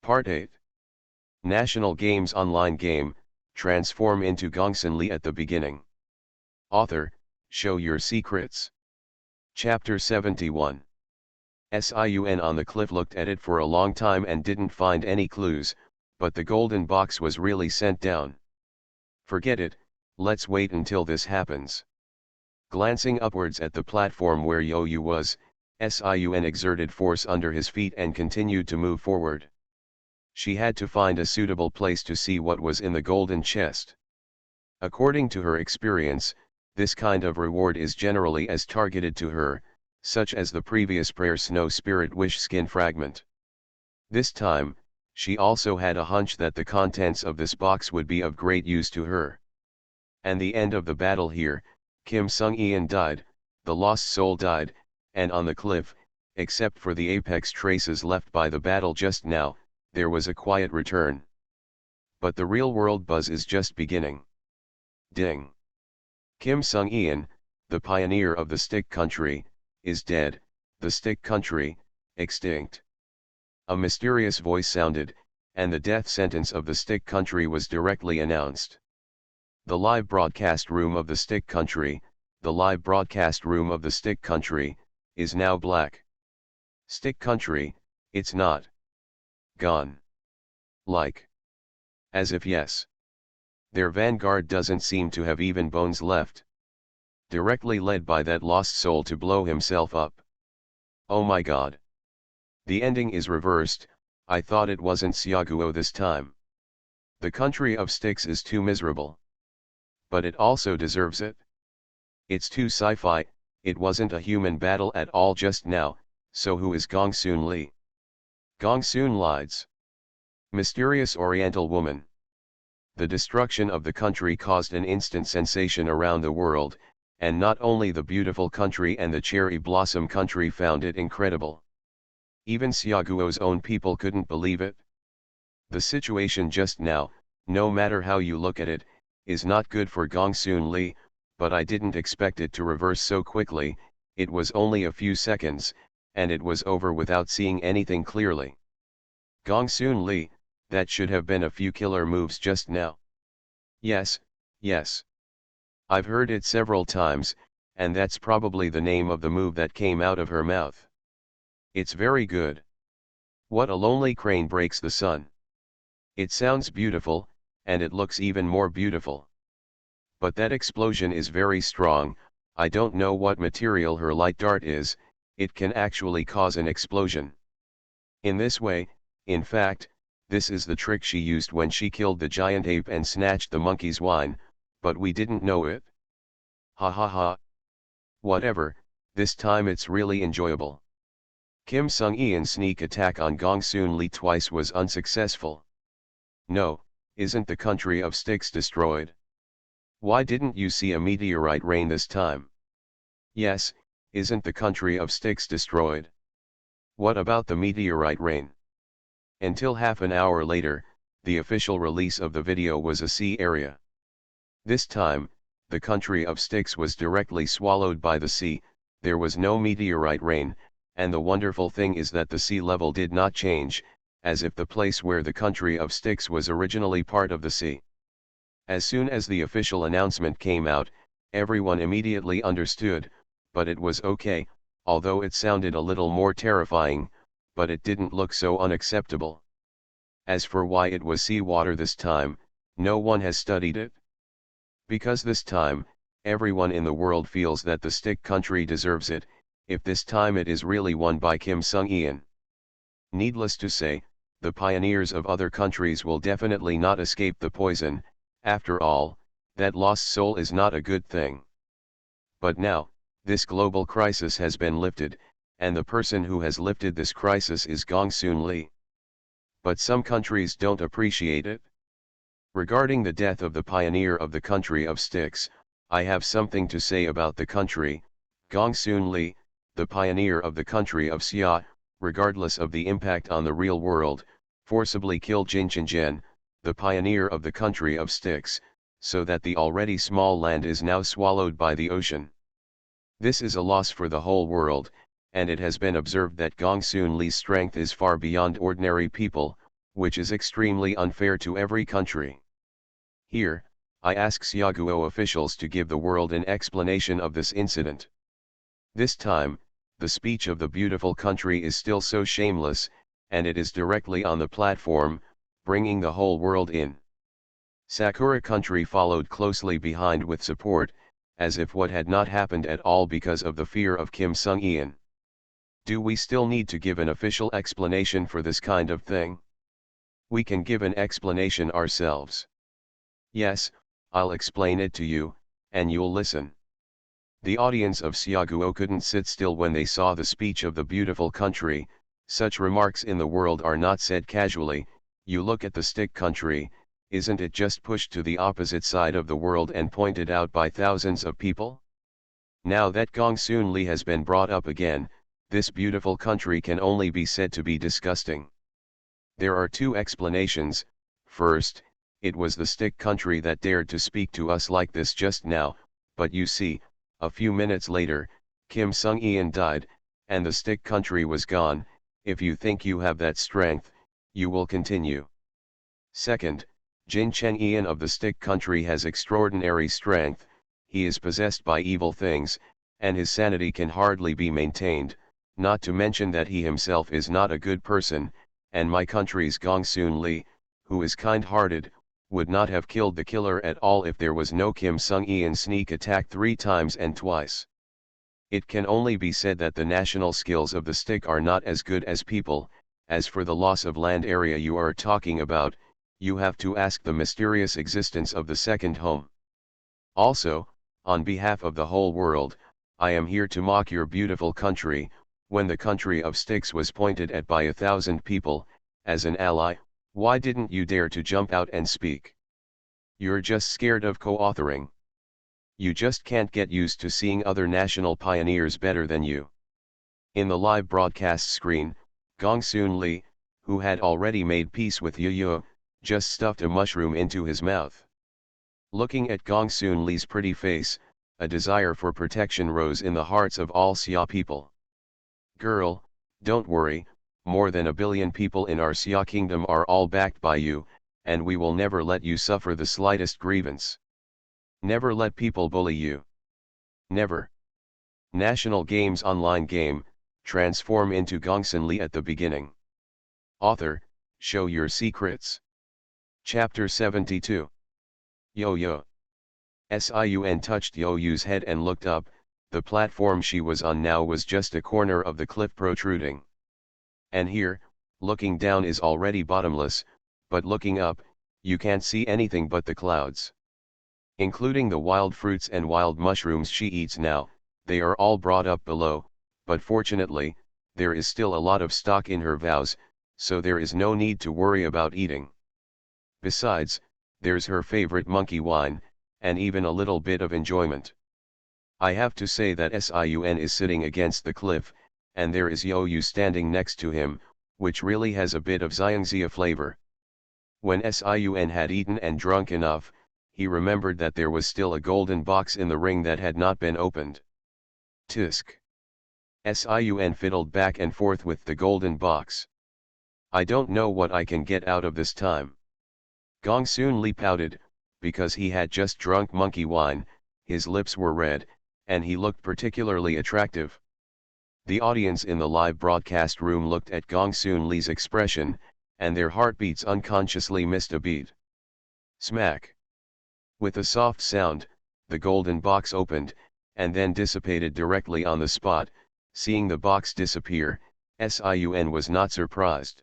Part 8. National Games Online Game, transform into Gongsunli at the beginning. Author, show your secrets. Chapter 71. Sin on the cliff looked at it for a long time and didn't find any clues, but the golden box was really sent down. Forget it, let's wait until this happens. Glancing upwards at the platform where Yo-Yu was, Sin exerted force under his feet and continued to move forward. She had to find a suitable place to see what was in the golden chest. According to her experience, this kind of reward is generally as targeted to her, such as the previous prayer snow spirit wish skin fragment. This time, she also had a hunch that the contents of this box would be of great use to her. And the end of the battle here, Kim Sung-Eun died, the lost soul died, and on the cliff, except for the apex traces left by the battle just now, there was a quiet return. But the real-world buzz is just beginning. Ding! Kim Sung-Eun, the pioneer of the Stick Country, is dead, the Stick Country, extinct. A mysterious voice sounded, and the death sentence of the Stick Country was directly announced. The live broadcast room of the Stick Country, the live broadcast room of the Stick Country, is now black. Stick Country, it's not gone. Like. As if yes. Their vanguard doesn't seem to have even bones left. Directly led by that lost soul to blow himself up. Oh my god. The ending is reversed, I thought it wasn't Xiaguo this time. The country of sticks is too miserable. But it also deserves it. It's too sci-fi, it wasn't a human battle at all just now, so who is Gongsunli? Gongsun lies. Mysterious Oriental woman. The destruction of the country caused an instant sensation around the world, and not only the beautiful country and the cherry blossom country found it incredible. Even Xiaguo's own people couldn't believe it. The situation just now, no matter how you look at it, is not good for Gongsunli, but I didn't expect it to reverse so quickly. It was only a few seconds, and it was over without seeing anything clearly. Gongsunli, that should have been a few killer moves just now. Yes, yes. I've heard it several times, and that's probably the name of the move that came out of her mouth. It's very good. What a lonely crane breaks the sun. It sounds beautiful, and it looks even more beautiful. But that explosion is very strong, I don't know what material her light dart is, it can actually cause an explosion. In this way, in fact, this is the trick she used when she killed the giant ape and snatched the monkey's wine, but we didn't know it. Ha ha ha. Whatever, this time it's really enjoyable. Kim Sung-Eun's sneak attack on Gongsunli twice was unsuccessful. No, isn't the country of sticks destroyed? Why didn't you see a meteorite rain this time? Yes, isn't the country of sticks destroyed? What about the meteorite rain? Until half an hour later, the official release of the video was a sea area. This time, the country of sticks was directly swallowed by the sea, there was no meteorite rain, and the wonderful thing is that the sea level did not change, as if the place where the country of sticks was originally part of the sea. As soon as the official announcement came out, everyone immediately understood, but it was okay, although it sounded a little more terrifying, but it didn't look so unacceptable. As for why it was seawater this time, no one has studied it. Because this time, everyone in the world feels that the stick country deserves it, if this time it is really won by Kim Sung-Eun. Needless to say, the pioneers of other countries will definitely not escape the poison, after all, that lost soul is not a good thing. But now, this global crisis has been lifted, and the person who has lifted this crisis is Gongsunli. But some countries don't appreciate it. Regarding the death of the pioneer of the country of sticks, I have something to say about the country, Gongsunli, the pioneer of the country of Xia, regardless of the impact on the real world, forcibly killed Jinchen, the pioneer of the country of sticks, so that the already small land is now swallowed by the ocean. This is a loss for the whole world, and it has been observed that Gongsunli's strength is far beyond ordinary people, which is extremely unfair to every country. Here, I ask Xiaguo officials to give the world an explanation of this incident. This time, the speech of the beautiful country is still so shameless, and it is directly on the platform, bringing the whole world in. Sakura country followed closely behind with support, as if what had not happened at all because of the fear of Kim Sung-ian. Do we still need to give an official explanation for this kind of thing? We can give an explanation ourselves. Yes, I'll explain it to you, and you'll listen. The audience of Xiaguo couldn't sit still when they saw the speech of the beautiful country. Such remarks in the world are not said casually. You look at the stick country, isn't it just pushed to the opposite side of the world and pointed out by thousands of people? Now that Gongsunli has been brought up again, this beautiful country can only be said to be disgusting. There are two explanations. First, it was the stick country that dared to speak to us like this just now, but you see, a few minutes later, Kim Sung-ian died, and the stick country was gone. If you think you have that strength, you will continue. Second, Jin Cheng-ian of the stick country has extraordinary strength. He is possessed by evil things, and his sanity can hardly be maintained, not to mention that he himself is not a good person, and my country's Gongsunli, who is kind-hearted, would not have killed the killer at all if there was no Kim Sung-ian sneak attack 3 times and twice. It can only be said that the national skills of the stick are not as good as people. As for the loss of land area you are talking about, you have to ask the mysterious existence of the second home. Also, on behalf of the whole world, I am here to mock your beautiful country. When the country of sticks was pointed at by 1,000 people, as an ally, why didn't you dare to jump out and speak? You're just scared of co-authoring. You just can't get used to seeing other national pioneers better than you. In the live broadcast screen, Gongsunli, who had already made peace with Yu, just stuffed a mushroom into his mouth. Looking at Gongsunli's pretty face, a desire for protection rose in the hearts of all Xia people. Girl, don't worry, more than 1 billion people in our Xia kingdom are all backed by you, and we will never let you suffer the slightest grievance. Never let people bully you. Never. National Games online game, transform into Gongsunli at the beginning. Author, show your secrets. Chapter 72. Yo-yo. Sun touched Yo-yu's head and looked up. The platform she was on now was just a corner of the cliff protruding. And here, looking down is already bottomless, but looking up, you can't see anything but the clouds. Including the wild fruits and wild mushrooms she eats now, they are all brought up below, but fortunately, there is still a lot of stock in her vows, so there is no need to worry about eating. Besides, there's her favorite monkey wine, and even a little bit of enjoyment. I have to say that Sun is sitting against the cliff, and there is Yo-yu standing next to him, which really has a bit of Xiangxia flavor. When Sun had eaten and drunk enough, he remembered that there was still a golden box in the ring that had not been opened. Tisk. Sun fiddled back and forth with the golden box. I don't know what I can get out of this time. Gongsunli pouted, because he had just drunk monkey wine, his lips were red, and he looked particularly attractive. The audience in the live broadcast room looked at Gongsunli's expression, and their heartbeats unconsciously missed a beat. Smack! With a soft sound, the golden box opened, and then dissipated directly on the spot. Seeing the box disappear, Sun was not surprised.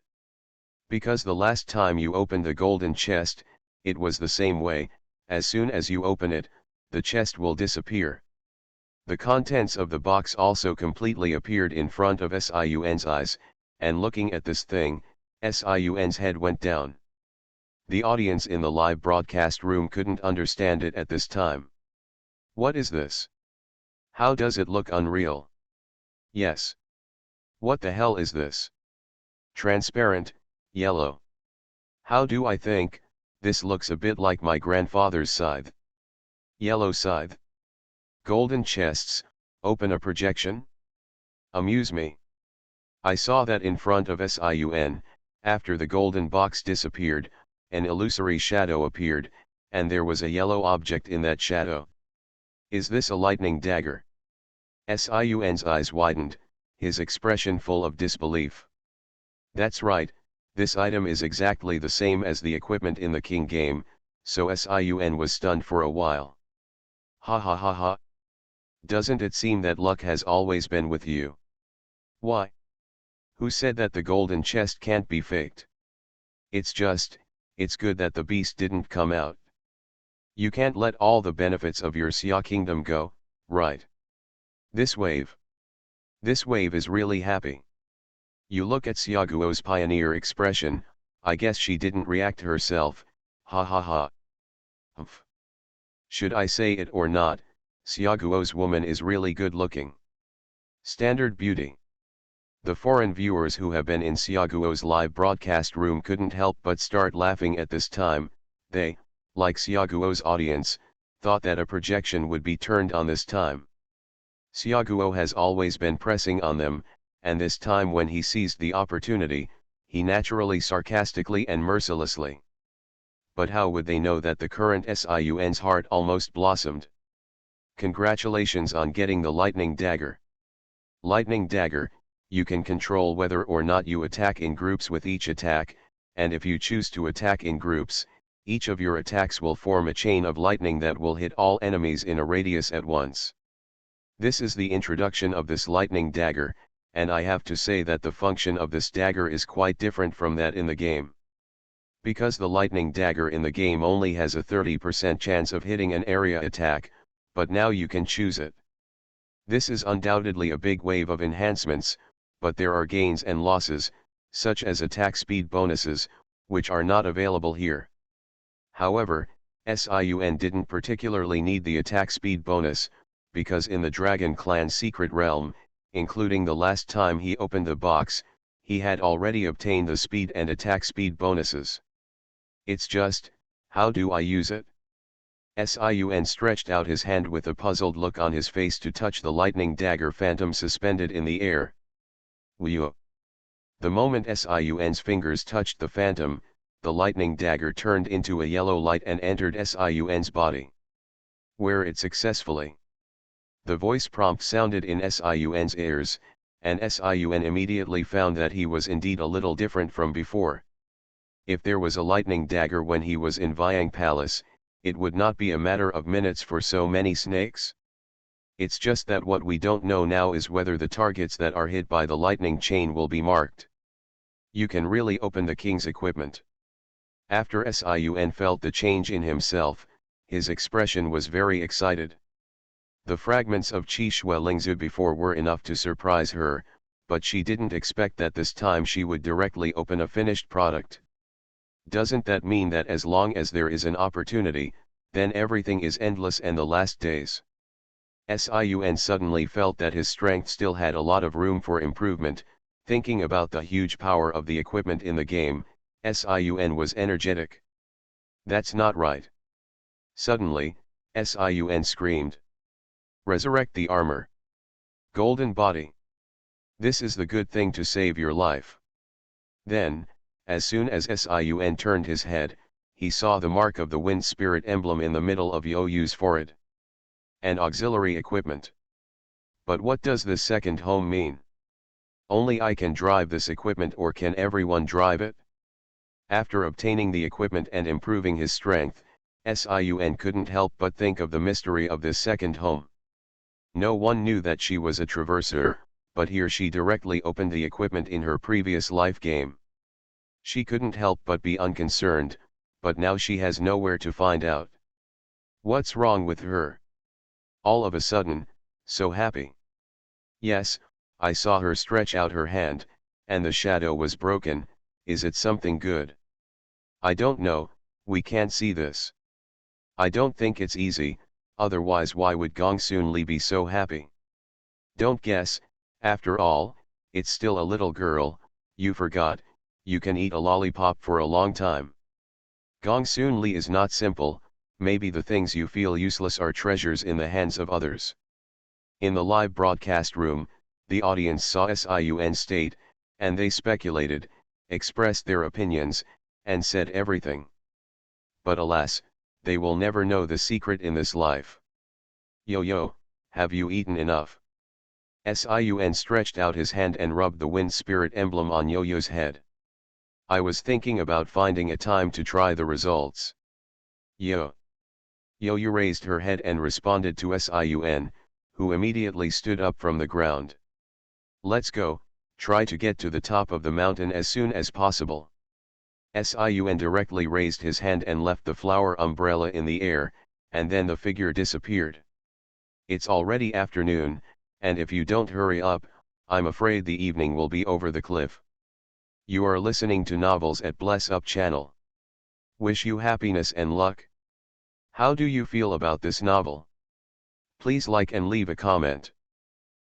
Because the last time you opened the golden chest, it was the same way. As soon as you open it, the chest will disappear. The contents of the box also completely appeared in front of Sun's eyes, and looking at this thing, Sun's head went down. The audience in the live broadcast room couldn't understand it at this time. What is this? How does it look unreal? Yes. What the hell is this? Transparent, yellow. How do I think? This looks a bit like my grandfather's scythe. Yellow scythe. Golden chests, open a projection? Amuse me. I saw that in front of Sun, After the golden box disappeared, an illusory shadow appeared, and there was a yellow object in that shadow. Is this a lightning dagger? Siun's eyes widened, his expression full of disbelief. That's right, this item is exactly the same as the equipment in the king game, so Siun was stunned for a while. Ha ha ha ha. Doesn't it seem that luck has always been with you? Why? Who said that the golden chest can't be faked? It's good that the beast didn't come out. You can't let all the benefits of your Xia kingdom go, right? This wave is really happy. You look at Xiaoguo's pioneer expression, I guess she didn't react herself, ha ha ha. Humph. Should I say it or not, Xiaoguo's woman is really good looking. Standard beauty. The foreign viewers who have been in Xiaoguo's live broadcast room couldn't help but start laughing at this time. They, like Xiaoguo's audience, thought that a projection would be turned on this time. Xiaoguo has always been pressing on them, and this time when he seized the opportunity, he naturally sarcastically and mercilessly. But how would they know that the current Siun's heart almost blossomed? Congratulations on getting the lightning dagger. Lightning dagger, you can control whether or not you attack in groups with each attack, and if you choose to attack in groups, each of your attacks will form a chain of lightning that will hit all enemies in a radius at once. This is the introduction of this lightning dagger, and I have to say that the function of this dagger is quite different from that in the game. Because the lightning dagger in the game only has a 30% chance of hitting an area attack, but now you can choose it. This is undoubtedly a big wave of enhancements, but there are gains and losses, such as attack speed bonuses, which are not available here. However, Siun didn't particularly need the attack speed bonus, because in the Dragon Clan Secret Realm, including the last time he opened the box, he had already obtained the speed and attack speed bonuses. It's just, how do I use it? Siun stretched out his hand with a puzzled look on his face to touch the lightning dagger phantom suspended in the air. Whew! The moment Siun's fingers touched the phantom, the lightning dagger turned into a yellow light and entered Siun's body. Wear it successfully. The voice prompt sounded in Siun's ears, and Siun immediately found that he was indeed a little different from before. If there was a lightning dagger when he was in Vyang Palace, it would not be a matter of minutes for so many snakes. It's just that what we don't know now is whether the targets that are hit by the lightning chain will be marked. You can really open the king's equipment. After Siun felt the change in himself, his expression was very excited. The fragments of Qi Shui Lingzu before were enough to surprise her, but she didn't expect that this time she would directly open a finished product. Doesn't that mean that as long as there is an opportunity, then everything is endless and the last days? Siun suddenly felt that his strength still had a lot of room for improvement. Thinking about the huge power of the equipment in the game, Siun was energetic. That's not right. Suddenly, Siun screamed. Resurrect the armor. Golden body. This is the good thing to save your life. Then, as soon as Siun turned his head, he saw the mark of the wind spirit emblem in the middle of You's forehead. An auxiliary equipment. But what does this second home mean? Only I can drive this equipment, or can everyone drive it? After obtaining the equipment and improving his strength, Siun couldn't help but think of the mystery of this second home. No one knew that she was a traverser, but here she directly opened the equipment in her previous life game. She couldn't help but be unconcerned, but now she has nowhere to find out. What's wrong with her? All of a sudden, so happy. Yes, I saw her stretch out her hand, and the shadow was broken. Is it something good? I don't know, we can't see this. I don't think it's easy, otherwise why would Gongsunli be so happy? Don't guess, after all, it's still a little girl. You forgot, you can eat a lollipop for a long time. Gongsunli is not simple. Maybe the things you feel useless are treasures in the hands of others. In the live broadcast room, the audience saw Siun state, and they speculated, expressed their opinions, and said everything. But alas, they will never know the secret in this life. Yo-yo, have you eaten enough? Sun stretched out his hand and rubbed the wind spirit emblem on Yo-yo's head. I was thinking about finding a time to try the results. Yo. Yo-yo raised her head and responded to Sun, who immediately stood up from the ground. Let's go, try to get to the top of the mountain as soon as possible. Sun directly raised his hand and left the flower umbrella in the air, and then the figure disappeared. It's already afternoon, and if you don't hurry up, I'm afraid the evening will be over the cliff. You are listening to Novels at Bless Up channel. Wish you happiness and luck. How do you feel about this novel? Please like and leave a comment.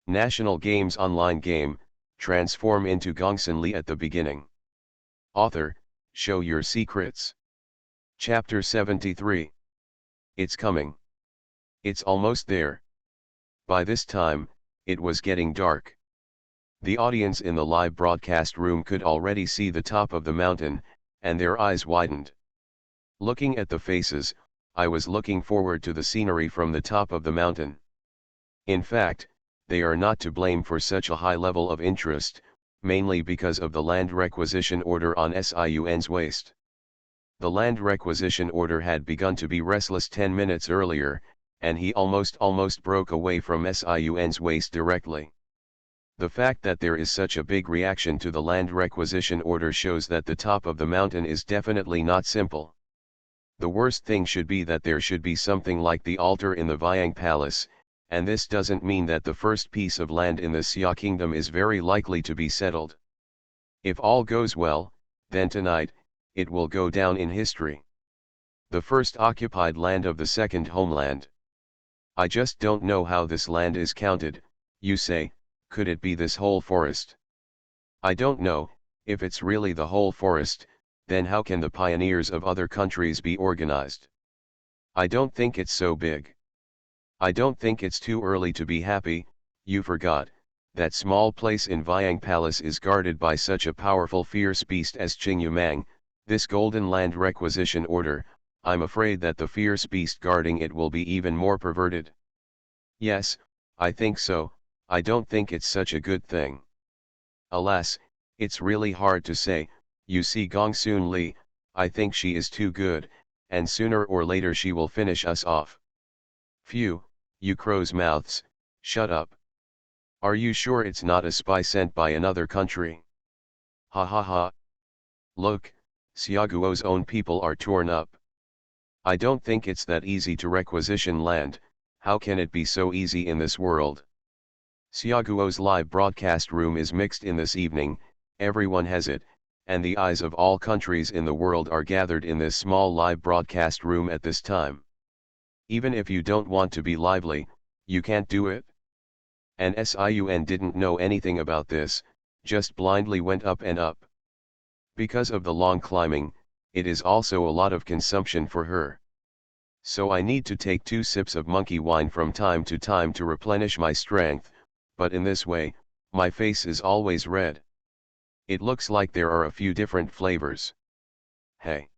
National Games online game, transform into Gongsunli at the beginning. Author, show your secrets. Chapter 73. It's coming. It's almost there. By this time, it was getting dark. The audience in the live broadcast room could already see the top of the mountain, and their eyes widened. Looking at the faces, I was looking forward to the scenery from the top of the mountain. In fact, they are not to blame for such a high level of interest, mainly because of the land requisition order on Sun's waist. The land requisition order had begun to be restless 10 minutes earlier, and he almost broke away from Sun's waist directly. The fact that there is such a big reaction to the land requisition order shows that the top of the mountain is definitely not simple. The worst thing should be that there should be something like the altar in the Vyang Palace, and this doesn't mean that the first piece of land in the Xia Kingdom is very likely to be settled. If all goes well, then tonight, it will go down in history. The first occupied land of the second homeland. I just don't know how this land is counted, you say. Could it be this whole forest? I don't know. If it's really the whole forest, then how can the pioneers of other countries be organized? I don't think it's so big. I don't think it's too early to be happy. You forgot, that small place in Vyang Palace is guarded by such a powerful fierce beast as Qing Mang, this golden land requisition order. I'm afraid that the fierce beast guarding it will be even more perverted. Yes, I think so. I don't think it's such a good thing. Alas, it's really hard to say. You see Gongsunli, I think she is too good, and sooner or later she will finish us off. Phew, you crow's mouths, shut up. Are you sure it's not a spy sent by another country? Ha ha ha. Look, Xiaoguo's own people are torn up. I don't think it's that easy to requisition land. How can it be so easy in this world? Xiaoguo's live broadcast room is mixed in this evening, everyone has it, and the eyes of all countries in the world are gathered in this small live broadcast room at this time. Even if you don't want to be lively, you can't do it. And Sun didn't know anything about this, just blindly went up and up. Because of the long climbing, it is also a lot of consumption for her. So I need to take 2 sips of monkey wine from time to time to replenish my strength, but in this way, my face is always red. It looks like there are a few different flavors. Hey!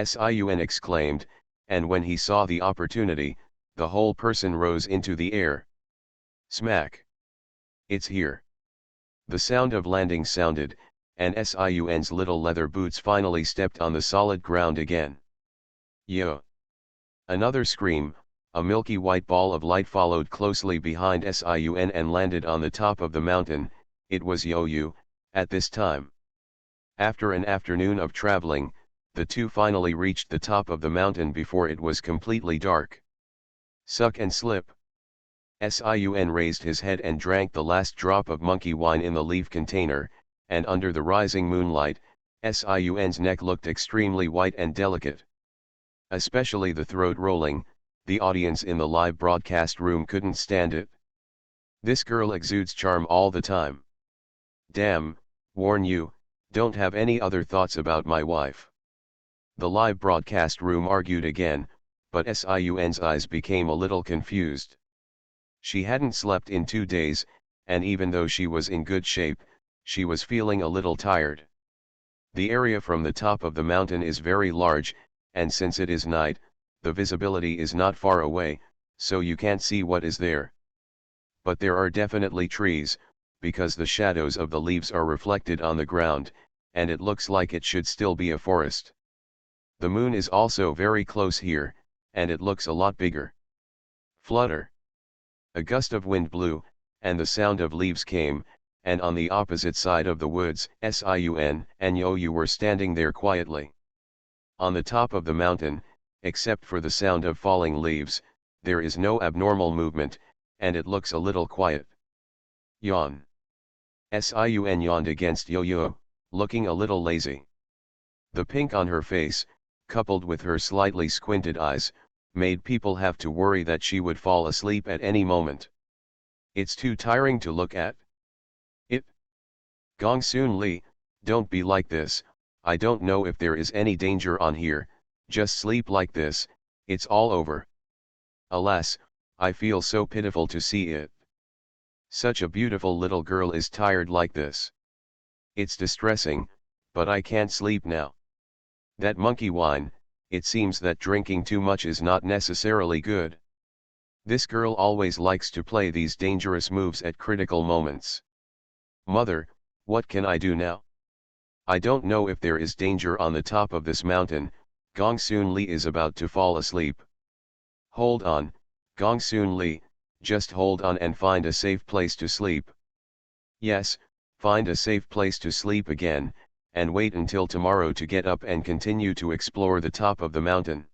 Sun exclaimed, and when he saw the opportunity, the whole person rose into the air. Smack! It's here. The sound of landing sounded, and Sun's little leather boots finally stepped on the solid ground again. Yo! Another scream, a milky white ball of light followed closely behind Sun and landed on the top of the mountain. It was Yo-Yu, at this time. After an afternoon of traveling, the two finally reached the top of the mountain before it was completely dark. Suck and slip. Sun raised his head and drank the last drop of monkey wine in the leaf container, and under the rising moonlight, Sun's neck looked extremely white and delicate. Especially the throat rolling, the audience in the live broadcast room couldn't stand it. This girl exudes charm all the time. Damn, warn you, don't have any other thoughts about my wife. The live broadcast room argued again, but Sun's eyes became a little confused. She hadn't slept in 2 days, and even though she was in good shape, she was feeling a little tired. The area from the top of the mountain is very large, and since it is night, the visibility is not far away, so you can't see what is there. But there are definitely trees, because the shadows of the leaves are reflected on the ground, and it looks like it should still be a forest. The moon is also very close here, and it looks a lot bigger. Flutter. A gust of wind blew, and the sound of leaves came, and on the opposite side of the woods, Sun and You were standing there quietly. On the top of the mountain, except for the sound of falling leaves, there is no abnormal movement, and it looks a little quiet. Yawn. Sun yawned against Yo-Yo, looking a little lazy. The pink on her face, coupled with her slightly squinted eyes, made people have to worry that she would fall asleep at any moment. It's too tiring to look at. It. Gongsunli, don't be like this. I don't know if there is any danger on here, just sleep like this, it's all over. Alas, I feel so pitiful to see it. Such a beautiful little girl is tired like this. It's distressing, but I can't sleep now. That monkey whine, it seems that drinking too much is not necessarily good. This girl always likes to play these dangerous moves at critical moments. Mother, what can I do now? I don't know if there is danger on the top of this mountain. Gongsunli is about to fall asleep. Hold on, Gongsunli, just hold on and find a safe place to sleep. Yes, find a safe place to sleep again, and wait until tomorrow to get up and continue to explore the top of the mountain.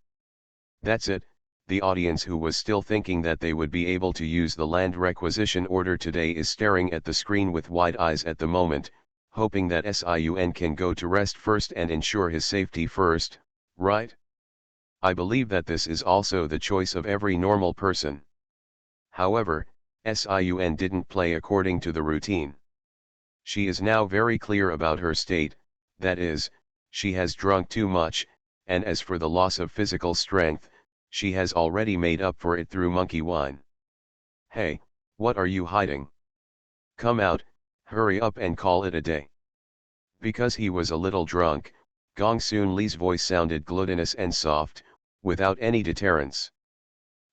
That's it. The audience who was still thinking that they would be able to use the land requisition order today is staring at the screen with wide eyes at the moment, hoping that Sun can go to rest first and ensure his safety first, right? I believe that this is also the choice of every normal person. However, Sun didn't play according to the routine. She is now very clear about her state, that is, she has drunk too much, and as for the loss of physical strength, she has already made up for it through monkey wine. Hey, what are you hiding? Come out, hurry up and call it a day. Because he was a little drunk, Gongsunli's voice sounded gluttonous and soft, without any deterrence.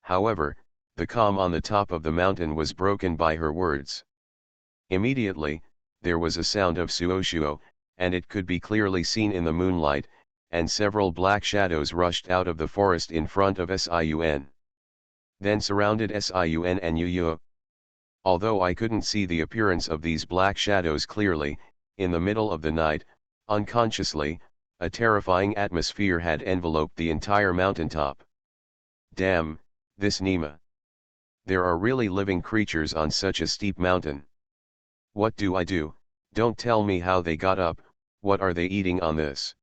However, the calm on the top of the mountain was broken by her words. Immediately, there was a sound of suoshuo, and it could be clearly seen in the moonlight, and several black shadows rushed out of the forest in front of Sun. Then surrounded Sun and Yu. Although I couldn't see the appearance of these black shadows clearly, in the middle of the night, unconsciously, a terrifying atmosphere had enveloped the entire mountaintop. Damn, this Nima. There are really living creatures on such a steep mountain. What do I do? Don't tell me how they got up. What are they eating on this?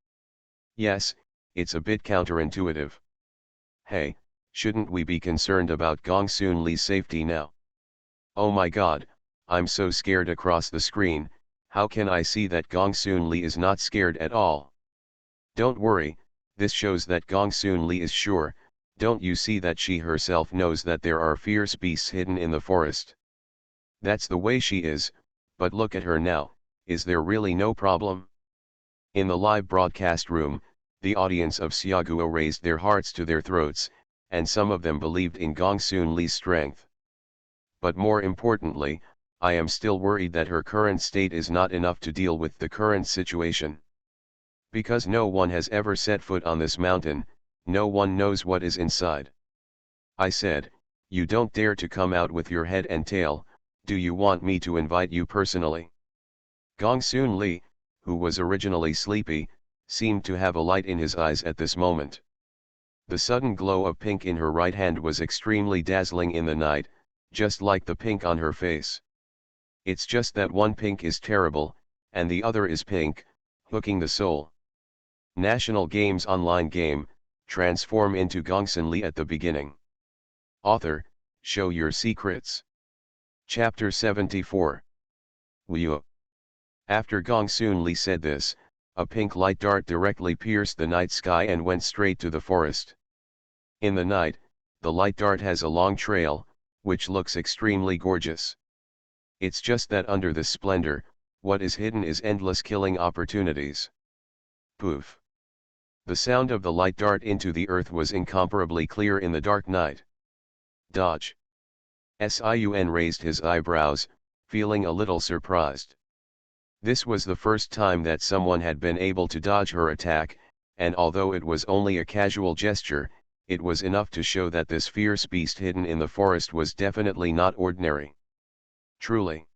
Yes, it's a bit counterintuitive. Hey, shouldn't we be concerned about Gongsunli's safety now? Oh my god, I'm so scared across the screen. How can I see that Gongsunli is not scared at all? Don't worry, this shows that Gongsunli is sure. Don't you see that she herself knows that there are fierce beasts hidden in the forest? That's the way she is, but look at her now, is there really no problem? In the live broadcast room, the audience of Xiaoguo raised their hearts to their throats, and some of them believed in Gongsunli's strength. But more importantly, I am still worried that her current state is not enough to deal with the current situation. Because no one has ever set foot on this mountain, no one knows what is inside. I said, you don't dare to come out with your head and tail. Do you want me to invite you personally? Gongsunli, who was originally sleepy, seemed to have a light in his eyes at this moment. The sudden glow of pink in her right hand was extremely dazzling in the night, just like the pink on her face. It's just that one pink is terrible, and the other is pink, hooking the soul. National Games Online Game, transform into Gongsunli at the beginning. Author, show your secrets. Chapter 74. Wu. After Gongsunli said this, a pink light dart directly pierced the night sky and went straight to the forest. In the night, the light dart has a long trail, which looks extremely gorgeous. It's just that under this splendor, what is hidden is endless killing opportunities. Poof. The sound of the light dart into the earth was incomparably clear in the dark night. Dodge. Sun raised his eyebrows, feeling a little surprised. This was the first time that someone had been able to dodge her attack, and although it was only a casual gesture, it was enough to show that this fierce beast hidden in the forest was definitely not ordinary. Truly.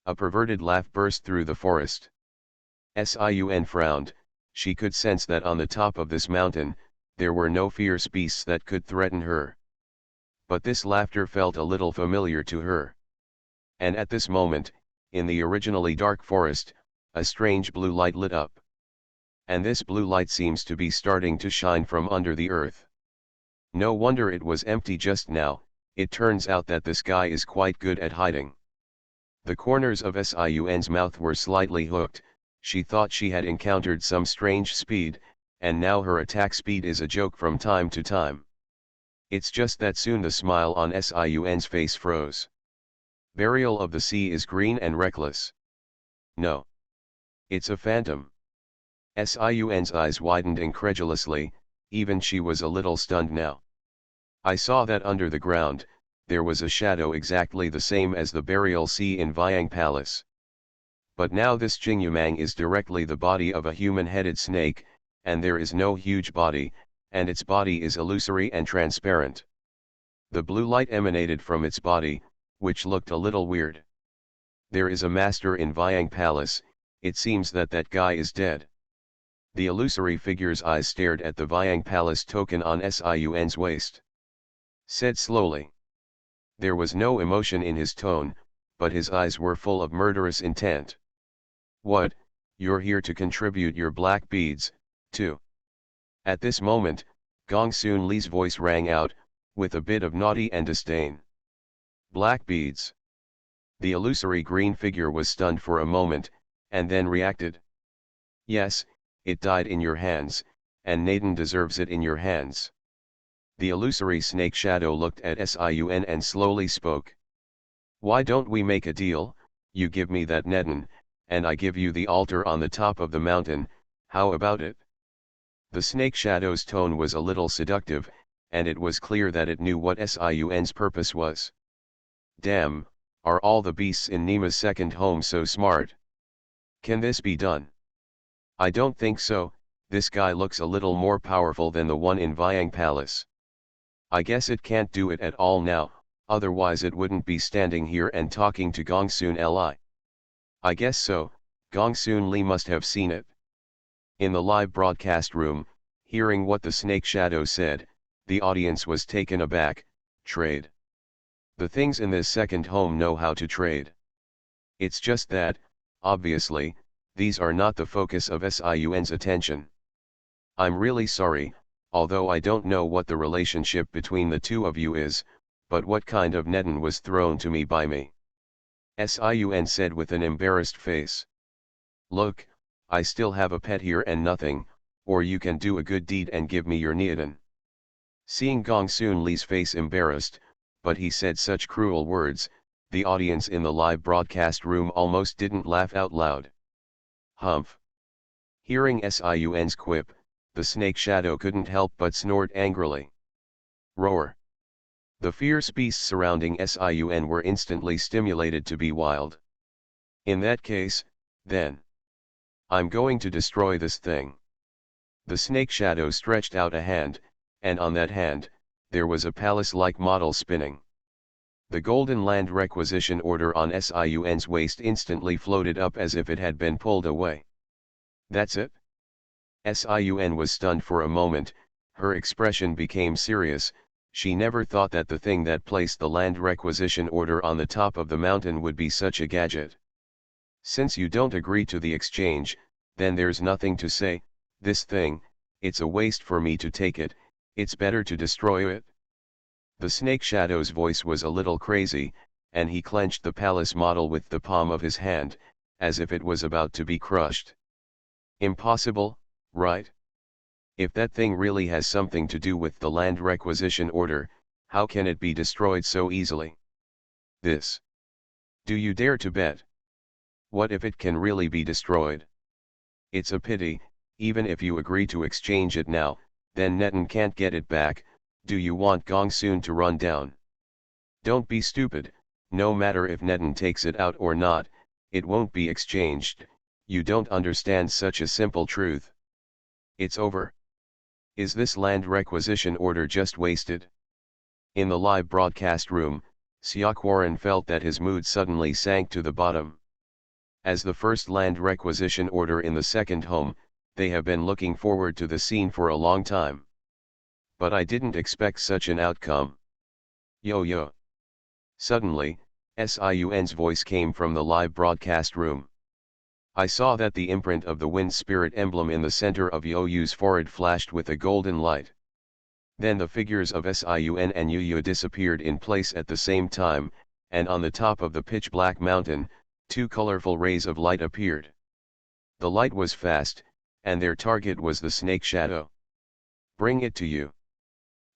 A perverted laugh burst through the forest. Sun frowned. She could sense that on the top of this mountain, there were no fierce beasts that could threaten her. But this laughter felt a little familiar to her. And at this moment, in the originally dark forest, a strange blue light lit up. And this blue light seems to be starting to shine from under the earth. No wonder it was empty just now. It turns out that this guy is quite good at hiding. The corners of Sun's mouth were slightly hooked. She thought she had encountered some strange speed, and now her attack speed is a joke from time to time. It's just that soon the smile on Sun's face froze. Burial of the sea is green and reckless. No. It's a phantom. Sun's eyes widened incredulously, even she was a little stunned now. I saw that under the ground, there was a shadow exactly the same as the burial sea in Vyang Palace. But now this Jingyumang is directly the body of a human-headed snake, and there is no huge body, and its body is illusory and transparent. The blue light emanated from its body, which looked a little weird. There is a master in Vyang Palace. It seems that that guy is dead. The illusory figure's eyes stared at the Vyang Palace token on Sun's waist. Said slowly. There was no emotion in his tone, but his eyes were full of murderous intent. What, you're here to contribute your black beads, too? At this moment, Gongsunli's voice rang out, with a bit of naughty and disdain. Black beads. The illusory green figure was stunned for a moment, and then reacted. Yes, it died in your hands, and Naden deserves it in your hands. The illusory snake shadow looked at Sun and slowly spoke. Why don't we make a deal? You give me that Naden, and I give you the altar on the top of the mountain. How about it? The snake shadow's tone was a little seductive, and it was clear that it knew what Sun's purpose was. Damn, are all the beasts in Nima's second home so smart? Can this be done? I don't think so. This guy looks a little more powerful than the one in Vyang Palace. I guess it can't do it at all now, otherwise it wouldn't be standing here and talking to Gongsunli. I guess so. Gongsunli must have seen it. In the live broadcast room, hearing what the snake shadow said, the audience was taken aback. Trade. The things in this second home know how to trade. It's just that, obviously, these are not the focus of Sun's attention. I'm really sorry, although I don't know what the relationship between the two of you is, but what kind of Naden was thrown to me by me? Sun said with an embarrassed face. Look, I still have a pet here and nothing, or you can do a good deed and give me your Naden. Seeing Gongsunli's face embarrassed, but he said such cruel words, the audience in the live broadcast room almost didn't laugh out loud. Humph. Hearing Sun's quip, the snake shadow couldn't help but snort angrily. Roar. The fierce beasts surrounding Sun were instantly stimulated to be wild. In that case, then. I'm going to destroy this thing. The snake shadow stretched out a hand, and on that hand, there was a palace-like model spinning. The golden land requisition order on Sun's waist instantly floated up as if it had been pulled away. That's it? Sun was stunned for a moment. Her expression became serious. She never thought that the thing that placed the land requisition order on the top of the mountain would be such a gadget. Since you don't agree to the exchange, then there's nothing to say. This thing, it's a waste for me to take it. It's better to destroy it. The snake shadow's voice was a little crazy, and he clenched the palace model with the palm of his hand, as if it was about to be crushed. Impossible, right? If that thing really has something to do with the land requisition order, how can it be destroyed so easily? This. Do you dare to bet? What if it can really be destroyed? It's a pity, Even if you agree to exchange it now, then Netan can't get it back. Do you want Gongsun to run down? Don't be stupid. No matter if Netan takes it out or not, it won't be exchanged. You don't understand such a simple truth. It's over. Is this land requisition order just wasted? In the live broadcast room, Seokwaran felt that his mood suddenly sank to the bottom. As the first land requisition order in the second home, they have been looking forward to the scene for a long time. But I didn't expect such an outcome. Yo. Suddenly, Siun's voice came from the live broadcast room. I saw that the imprint of the wind spirit emblem in the center of You's forehead flashed with a golden light. Then the figures of Siun and Yu disappeared in place at the same time, and on the top of the pitch-black mountain, two colorful rays of light appeared. The light was fast, and their target was the snake shadow. Bring it to you.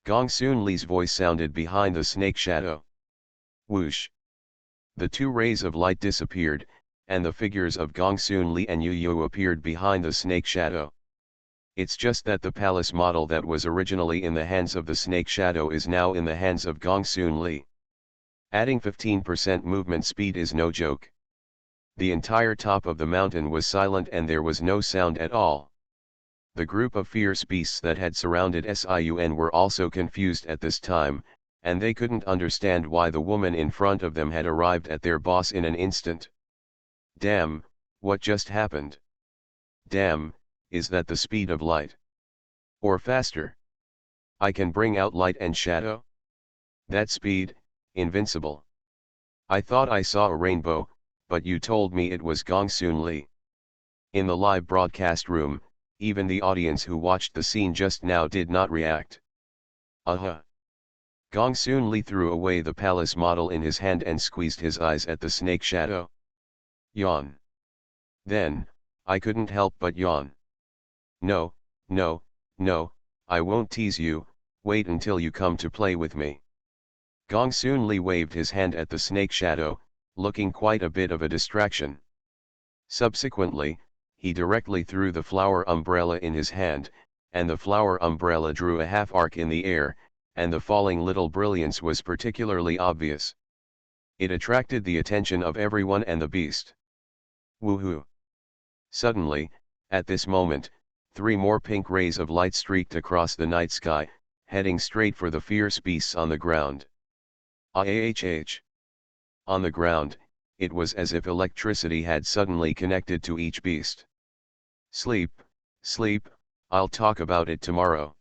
Gongsunli's voice sounded behind the snake shadow. Whoosh! The two rays of light disappeared, and the figures of Gongsunli and Yu appeared behind the snake shadow. It's just that the palace model that was originally in the hands of the snake shadow is now in the hands of Gongsunli. Adding 15% movement speed is no joke. The entire top of the mountain was silent and there was no sound at all. The group of fierce beasts that had surrounded Siun were also confused at this time, and they couldn't understand why the woman in front of them had arrived at their boss in an instant. Damn, what just happened? Damn, is that the speed of light? Or faster? I can bring out light and shadow? That speed, invincible. I thought I saw a rainbow, but you told me it was Gongsunli. In the live broadcast room, even the audience who watched the scene just now did not react. Gongsunli threw away the palace model in his hand and squeezed his eyes at the snake shadow. Yawn. Then, I couldn't help but yawn. No, I won't tease you, wait until you come to play with me. Gongsunli waved his hand at the snake shadow, looking quite a bit of a distraction. Subsequently, he directly threw the flower umbrella in his hand, and the flower umbrella drew a half arc in the air, and the falling little brilliance was particularly obvious. It attracted the attention of everyone and the beast. Woohoo! Suddenly, at this moment, 3 more pink rays of light streaked across the night sky, heading straight for the fierce beasts on the ground. Ahhh! On the ground, it was as if electricity had suddenly connected to each beast. Sleep, I'll talk about it tomorrow.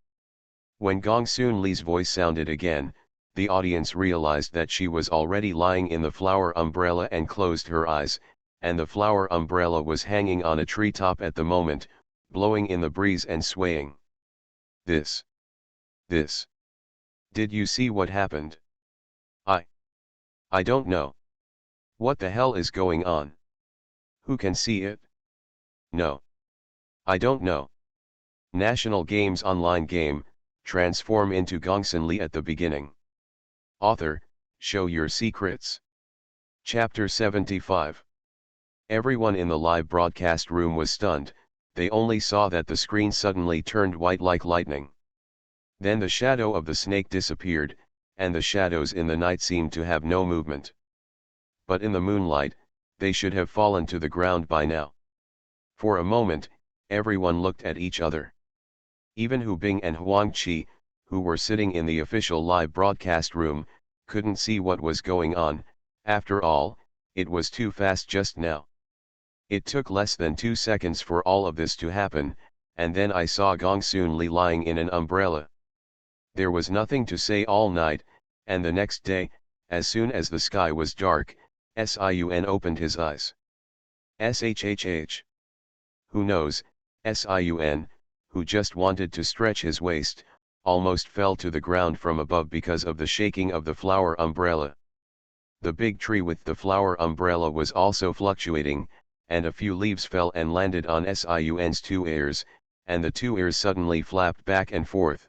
When Gongsunli's voice sounded again, the audience realized that she was already lying in the flower umbrella and closed her eyes, and the flower umbrella was hanging on a treetop at the moment, blowing in the breeze and swaying. This. Did you see what happened? I don't know. What the hell is going on? Who can see it? No. I don't know. National Games online game, transform into Gongsunli at the beginning. Author, show your secrets. Chapter 75. Everyone in the live broadcast room was stunned, they only saw that the screen suddenly turned white like lightning. Then the shadow of the snake disappeared, and the shadows in the night seemed to have no movement. But in the moonlight, they should have fallen to the ground by now. For a moment, everyone looked at each other. Even Hu Bing and Huang Qi, who were sitting in the official live broadcast room, couldn't see what was going on. After all, it was too fast just now. It took less than 2 seconds for all of this to happen, and then I saw Gongsunli lying in an umbrella. There was nothing to say all night, and the next day, as soon as the sky was dark, Siun opened his eyes. Shhh. Who knows, Siun, who just wanted to stretch his waist, almost fell to the ground from above because of the shaking of the flower umbrella. The big tree with the flower umbrella was also fluctuating, and a few leaves fell and landed on Siun's 2 ears, and the 2 ears suddenly flapped back and forth.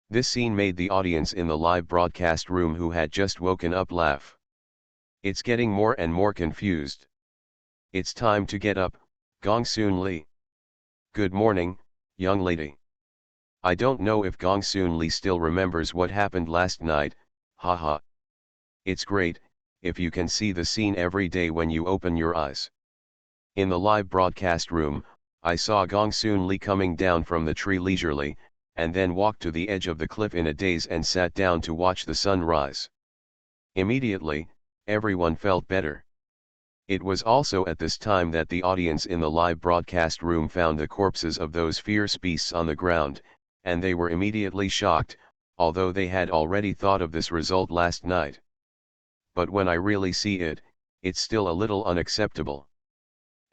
This scene made the audience in the live broadcast room who had just woken up laugh. It's getting more and more confused. It's time to get up, Gongsunli. Good morning, young lady. I don't know if Gongsunli still remembers what happened last night, haha. It's great, if you can see the scene every day when you open your eyes. In the live broadcast room, I saw Gongsunli coming down from the tree leisurely, and then walked to the edge of the cliff in a daze and sat down to watch the sun rise. Immediately, everyone felt better. It was also at this time that the audience in the live broadcast room found the corpses of those fierce beasts on the ground, and they were immediately shocked, although they had already thought of this result last night. But when I really see it, it's still a little unacceptable.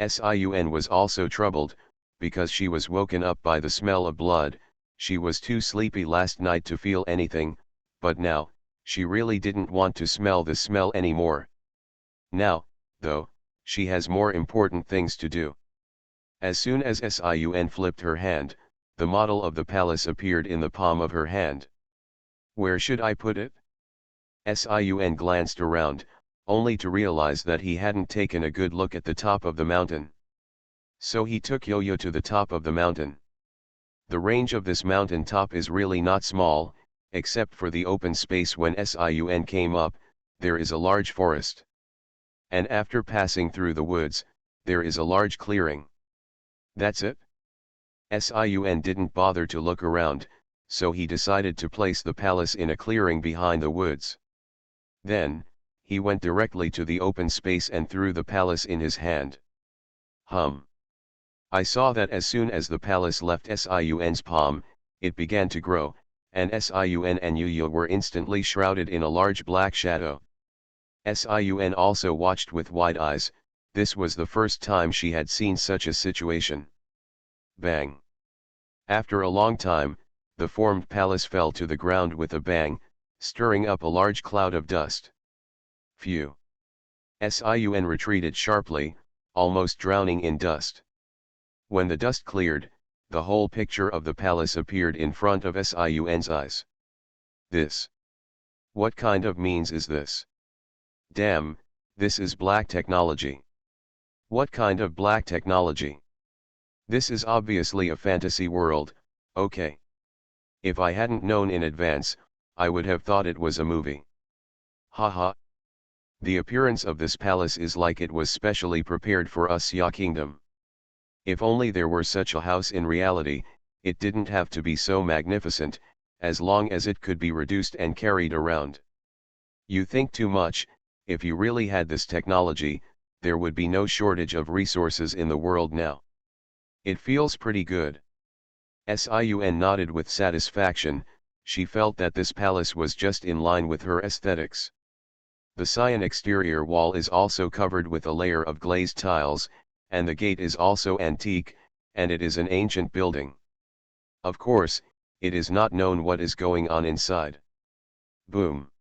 Sun was also troubled, because she was woken up by the smell of blood. She was too sleepy last night to feel anything, but now, she really didn't want to smell the smell anymore. Now, though, she has more important things to do. As soon as Sun flipped her hand, the model of the palace appeared in the palm of her hand. Where should I put it? Sun glanced around, only to realize that he hadn't taken a good look at the top of the mountain. So he took Yo-Yo to the top of the mountain. The range of this mountain top is really not small, except for the open space when Sun came up, there is a large forest. And after passing through the woods, there is a large clearing. That's it? Sun didn't bother to look around, so he decided to place the palace in a clearing behind the woods. Then, he went directly to the open space and threw the palace in his hand. I saw that as soon as the palace left Sun's palm, it began to grow, and Sun and Yo-Yo were instantly shrouded in a large black shadow. Sun also watched with wide eyes. This was the first time she had seen such a situation. Bang! After a long time, the formed palace fell to the ground with a bang, stirring up a large cloud of dust. Phew! Sun retreated sharply, almost drowning in dust. When the dust cleared, the whole picture of the palace appeared in front of Sun's eyes. This. What kind of means is this? Damn, this is black technology. What kind of black technology? This is obviously a fantasy world, okay. If I hadn't known in advance, I would have thought it was a movie. Haha. The appearance of this palace is like it was specially prepared for us Xia Kingdom. If only there were such a house in reality, it didn't have to be so magnificent, as long as it could be reduced and carried around. You think too much. If you really had this technology, there would be no shortage of resources in the world now. It feels pretty good. Sun nodded with satisfaction. She felt that this palace was just in line with her aesthetics. The cyan exterior wall is also covered with a layer of glazed tiles, and the gate is also antique, and it is an ancient building. Of course, it is not known what is going on inside. Boom!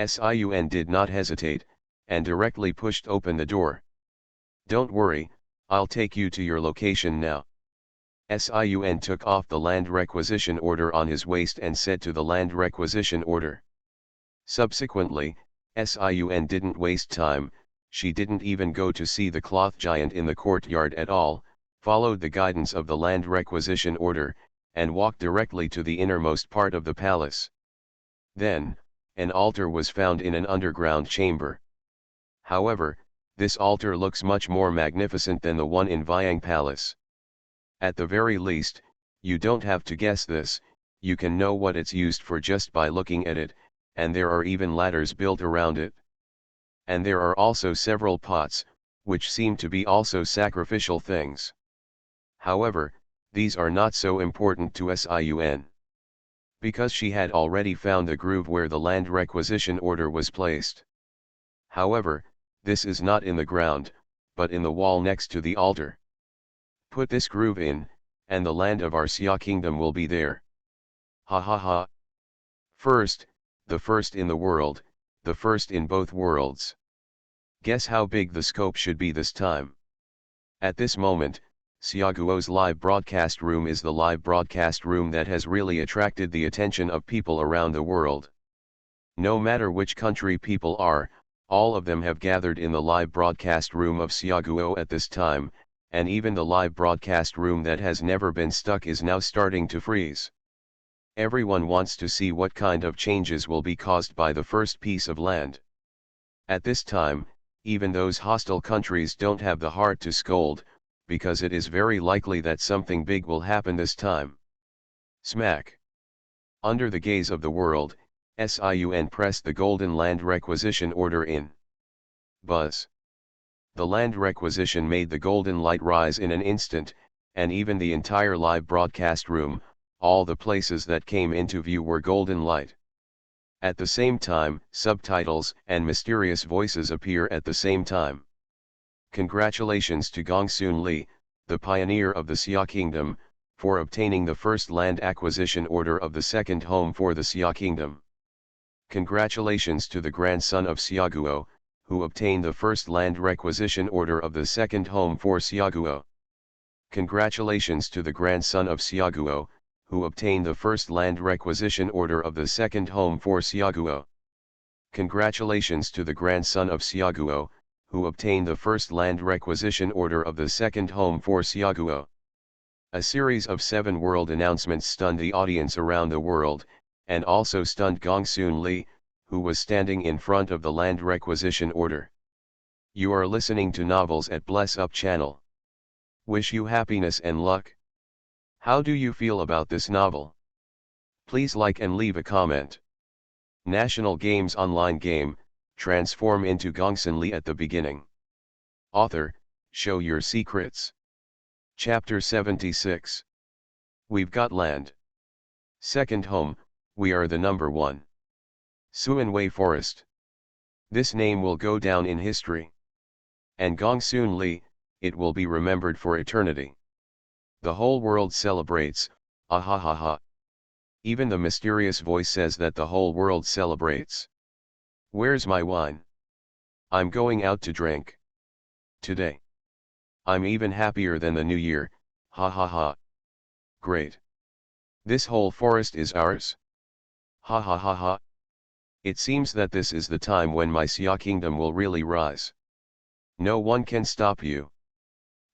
Sun did not hesitate, and directly pushed open the door. Don't worry, I'll take you to your location now. Sun took off the land requisition order on his waist and said to the land requisition order. Subsequently, Sun didn't waste time. She didn't even go to see the cloth giant in the courtyard at all, followed the guidance of the land requisition order, and walked directly to the innermost part of the palace. Then, an altar was found in an underground chamber. However, this altar looks much more magnificent than the one in Vyang Palace. At the very least, you don't have to guess this, you can know what it's used for just by looking at it, and there are even ladders built around it. And there are also several pots, which seem to be also sacrificial things. However, these are not so important to Sun. Because she had already found the groove where the land requisition order was placed. However, this is not in the ground, but in the wall next to the altar. Put this groove in, and the land of our Xia kingdom will be there. Ha ha ha. First, the first in the world, the first in both worlds. Guess how big the scope should be this time. At this moment, Xiaoguo's live broadcast room is the live broadcast room that has really attracted the attention of people around the world. No matter which country people are, all of them have gathered in the live broadcast room of Xiaoguo at this time, and even the live broadcast room that has never been stuck is now starting to freeze. Everyone wants to see what kind of changes will be caused by the first piece of land. At this time, even those hostile countries don't have the heart to scold, because it is very likely that something big will happen this time. Smack. Under the gaze of the world, SIUN pressed the Golden Land Requisition Order in. Buzz. The land requisition made the golden light rise in an instant, and even the entire live broadcast room, all the places that came into view were golden light. At the same time, subtitles and mysterious voices appear at the same time. Congratulations to Gongsunli, the pioneer of the Xia Kingdom, for obtaining the first land acquisition order of the second home for the Xia Kingdom. Congratulations to the grandson of Xiaguo, who obtained the first land requisition order of the second home for Xiaguo. Congratulations to the grandson of Xiaguo, who obtained the first land requisition order of the second home for Xiaguo. Congratulations to the grandson of Xiaguo, who obtained the first land requisition order of the second home for Xiaguo. A series of 7 world announcements stunned the audience around the world, and also stunned Gongsunli, who was standing in front of the land requisition order. You are listening to Novels at Bless Up channel. Wish you happiness and luck. How do you feel about this novel? Please like and leave a comment. National Games online game, transform into Gongsunli at the beginning. Author, show your secrets. Chapter 76. We've got land. Second home, we are the number 1. Suanwei Forest. This name will go down in history. And Gongsunli, it will be remembered for eternity. The whole world celebrates, ahahaha. Even the mysterious voice says that the whole world celebrates. Where's my wine? I'm going out to drink. Today. I'm even happier than the new year, ha ha ha. Great. This whole forest is ours. Ha ha ha ha. It seems that this is the time when my Xia Kingdom will really rise. No one can stop you.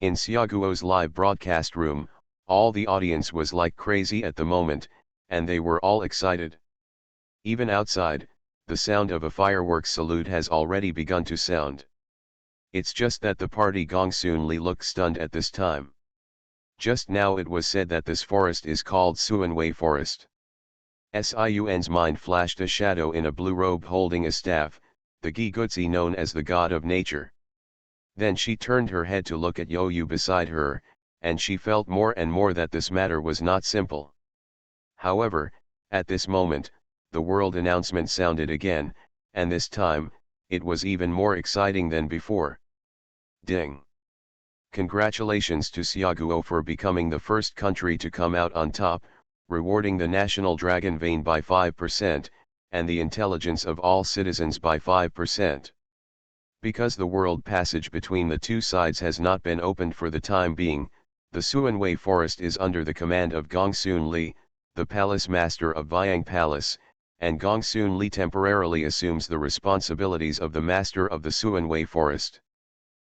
In Xiaguo's live broadcast room, all the audience was like crazy at the moment, and they were all excited. Even outside, the sound of a fireworks salute has already begun to sound. It's just that the party Gongsunli looked stunned at this time. Just now it was said that this forest is called Suanwei Forest. Siun's mind flashed a shadow in a blue robe holding a staff, the Gigutsi known as the god of nature. Then she turned her head to look at Youyu beside her, and she felt more and more that this matter was not simple. However, at this moment, the world announcement sounded again, and this time, it was even more exciting than before. Ding! Congratulations to Xiaguo for becoming the first country to come out on top, rewarding the national dragon vein by 5%, and the intelligence of all citizens by 5%. Because the world passage between the two sides has not been opened for the time being, the Suanwei Forest is under the command of Gongsunli, the palace master of Viang Palace, and Gongsunli temporarily assumes the responsibilities of the master of the Suanwei Forest.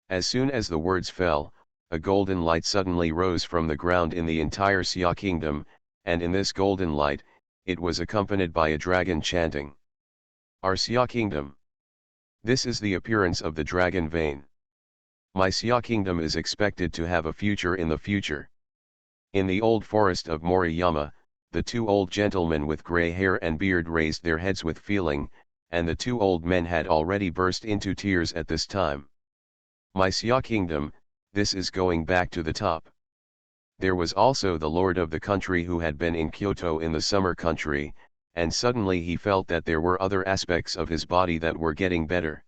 As soon as the words fell, a golden light suddenly rose from the ground in the entire Xia Kingdom, and in this golden light, it was accompanied by a dragon chanting. Our Xia Kingdom. This is the appearance of the dragon vein. My Xia Kingdom is expected to have a future in the future. In the old forest of Moriyama, the 2 old gentlemen with grey hair and beard raised their heads with feeling, and the 2 old men had already burst into tears at this time. My Xia Kingdom, this is going back to the top. There was also the lord of the country who had been in Kyoto in the summer country, and suddenly he felt that there were other aspects of his body that were getting better.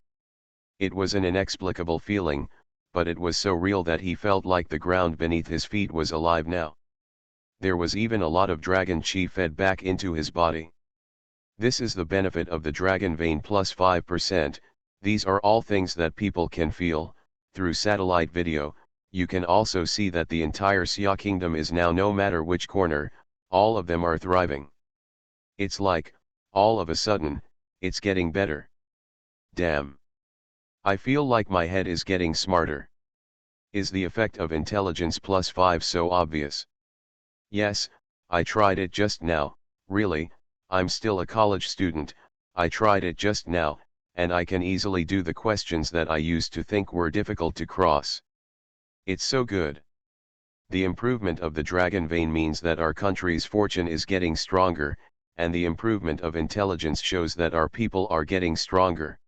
It was an inexplicable feeling, but it was so real that he felt like the ground beneath his feet was alive now. There was even a lot of dragon chi fed back into his body. This is the benefit of the dragon vein plus 5%, these are all things that people can feel. Through satellite video, you can also see that the entire Xia Kingdom is now, no matter which corner, all of them are thriving. It's like, all of a sudden, it's getting better. Damn. I feel like my head is getting smarter. Is the effect of intelligence plus 5 so obvious? Yes, I tried it just now, really, I'm still a college student, I tried it just now, and I can easily do the questions that I used to think were difficult to cross. It's so good. The improvement of the dragon vein means that our country's fortune is getting stronger, and the improvement of intelligence shows that our people are getting stronger.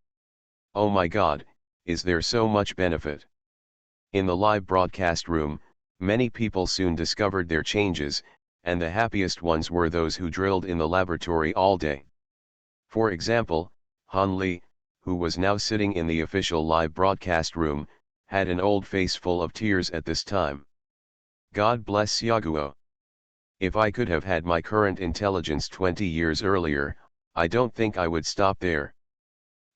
Oh my God, is there so much benefit? In the live broadcast room, many people soon discovered their changes, and the happiest ones were those who drilled in the laboratory all day. For example, Han Li, who was now sitting in the official live broadcast room, had an old face full of tears at this time. God bless Xiaoguo. If I could have had my current intelligence 20 years earlier, I don't think I would stop there.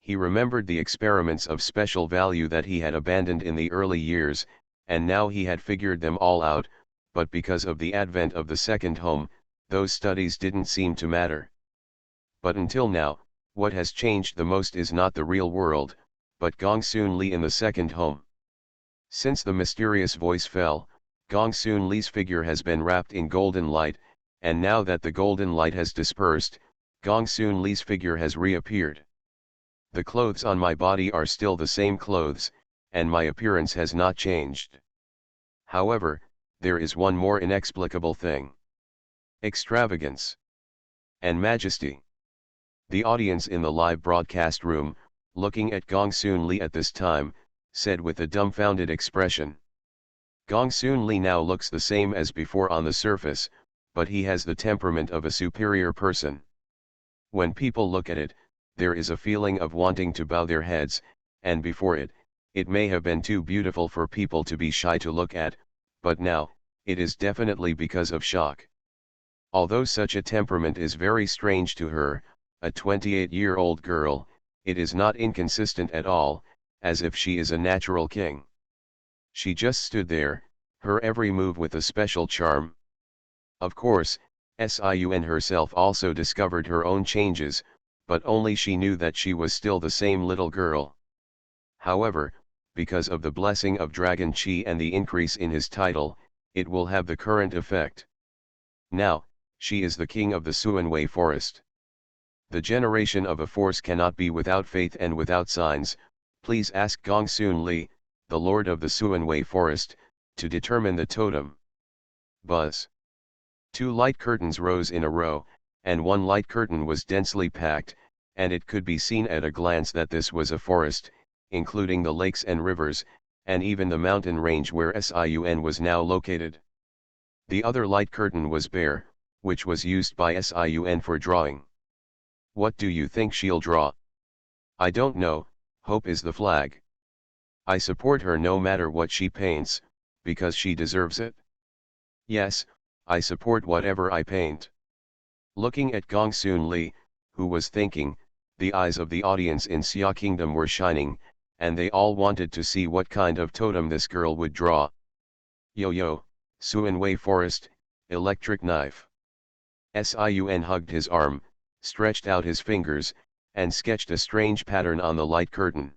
He remembered the experiments of special value that he had abandoned in the early years, and now he had figured them all out, but because of the advent of the second home, those studies didn't seem to matter. But until now, what has changed the most is not the real world, but Gongsunli in the second home. Since the mysterious voice fell, Gongsunli's figure has been wrapped in golden light, and now that the golden light has dispersed, Gongsunli's figure has reappeared. The clothes on my body are still the same clothes, and my appearance has not changed. However, there is one more inexplicable thing. Extravagance and majesty. The audience in the live broadcast room, looking at Gongsunli at this time, said with a dumbfounded expression. Gongsunli now looks the same as before on the surface, but he has the temperament of a superior person. When people look at it, there is a feeling of wanting to bow their heads, and before it, it may have been too beautiful for people to be shy to look at, but now, it is definitely because of shock. Although such a temperament is very strange to her, a 28-year-old girl, it is not inconsistent at all, as if she is a natural king. She just stood there, her every move with a special charm. Of course, Sun herself also discovered her own changes, but only she knew that she was still the same little girl. However, because of the blessing of Dragon Chi and the increase in his title, it will have the current effect. Now, she is the king of the Suanwei forest. The generation of a force cannot be without faith and without signs. Please ask Gongsunli, the lord of the Suanwei forest, to determine the totem. Buzz. 2 light curtains rose in a row, and one light curtain was densely packed, and it could be seen at a glance that this was a forest, including the lakes and rivers, and even the mountain range where Sun was now located. The other light curtain was bare, which was used by Sun for drawing. What do you think she'll draw? I don't know, hope is the flag. I support her no matter what she paints, because she deserves it. Yes, I support whatever I paint. Looking at Gongsunli, who was thinking, the eyes of the audience in Xia Kingdom were shining, and they all wanted to see what kind of totem this girl would draw. Yo-yo, Suanwei Forest, electric knife. Sun hugged his arm, stretched out his fingers, and sketched a strange pattern on the light curtain.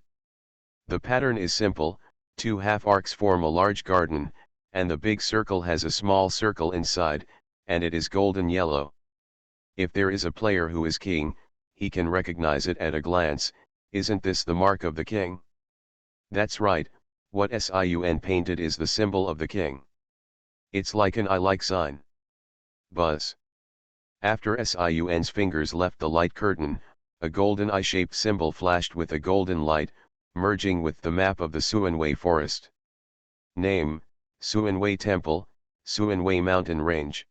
The pattern is simple, 2 half arcs form a large garden, and the big circle has a small circle inside, and it is golden yellow. If there is a player who is king, he can recognize it at a glance. Isn't this the mark of the king? That's right, what Sun painted is the symbol of the king. It's like an I-like sign. Buzz. After Sun's fingers left the light curtain, a golden eye-shaped symbol flashed with a golden light, merging with the map of the Suanwei forest. Name, Suanwei Temple, Suanwei Mountain Range.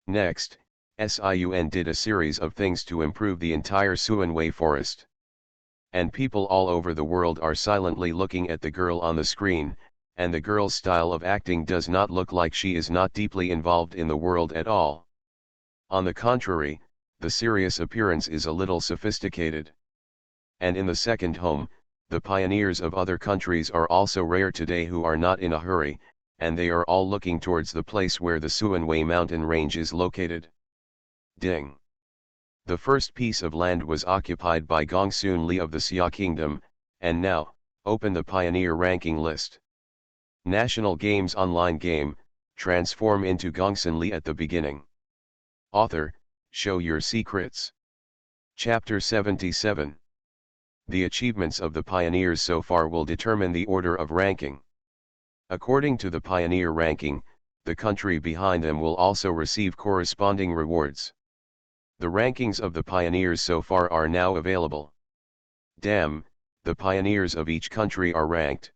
Next, Sun did a series of things to improve the entire Suanwei forest. And people all over the world are silently looking at the girl on the screen, and the girl's style of acting does not look like she is not deeply involved in the world at all. On the contrary, the serious appearance is a little sophisticated. And in the second home, the pioneers of other countries are also rare today who are not in a hurry, and they are all looking towards the place where the Suanwei mountain range is located. Ding. The first piece of land was occupied by Gongsunli of the Xia Kingdom, and now, open the pioneer ranking list. National Games online game, transform into Gongsunli at the beginning. Author, show your secrets. Chapter 77. The achievements of the pioneers so far will determine the order of ranking. According to the pioneer ranking, the country behind them will also receive corresponding rewards. The rankings of the pioneers so far are now available. Damn, the pioneers of each country are ranked.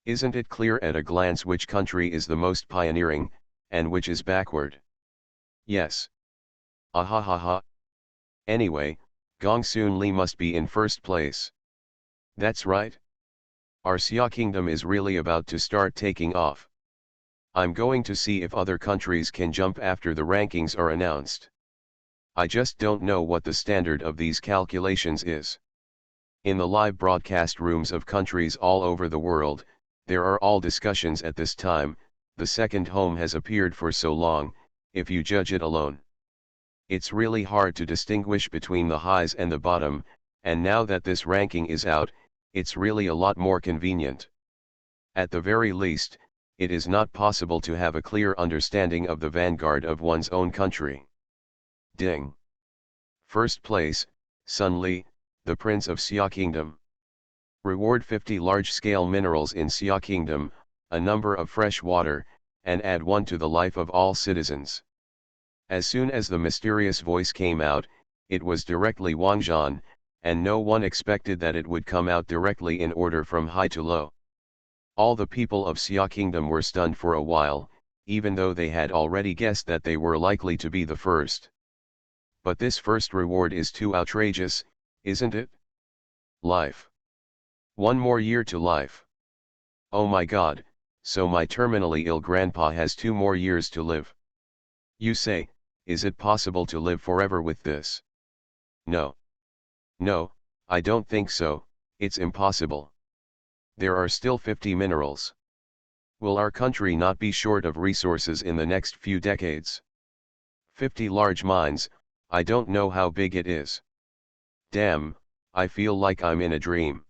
Isn't it clear at a glance which country is the most pioneering, and which is backward? Yes. Ahahaha. Anyway, Gongsunli must be in first place. That's right. Our Xia Kingdom is really about to start taking off. I'm going to see if other countries can jump after the rankings are announced. I just don't know what the standard of these calculations is. In the live broadcast rooms of countries all over the world, there are all discussions at this time. The second home has appeared for so long, if you judge it alone. It's really hard to distinguish between the highs and the bottom, and now that this ranking is out, it's really a lot more convenient. At the very least, it is not possible to have a clear understanding of the vanguard of one's own country. Ding. First place, Sun Li, the Prince of Xia Kingdom. Reward 50 large-scale minerals in Xia Kingdom, a number of fresh water, and add 1 to the life of all citizens. As soon as the mysterious voice came out, it was directly Wang Zhan, and no one expected that it would come out directly in order from high to low. All the people of Xia Kingdom were stunned for a while, even though they had already guessed that they were likely to be the first. But this first reward is too outrageous, isn't it? Life. 1 more year to life. Oh my God, so my terminally ill grandpa has 2 more years to live. You say, is it possible to live forever with this? No. No, I don't think so, it's impossible. There are still 50 minerals. Will our country not be short of resources in the next few decades? 50 large mines, I don't know how big it is. Damn, I feel like I'm in a dream.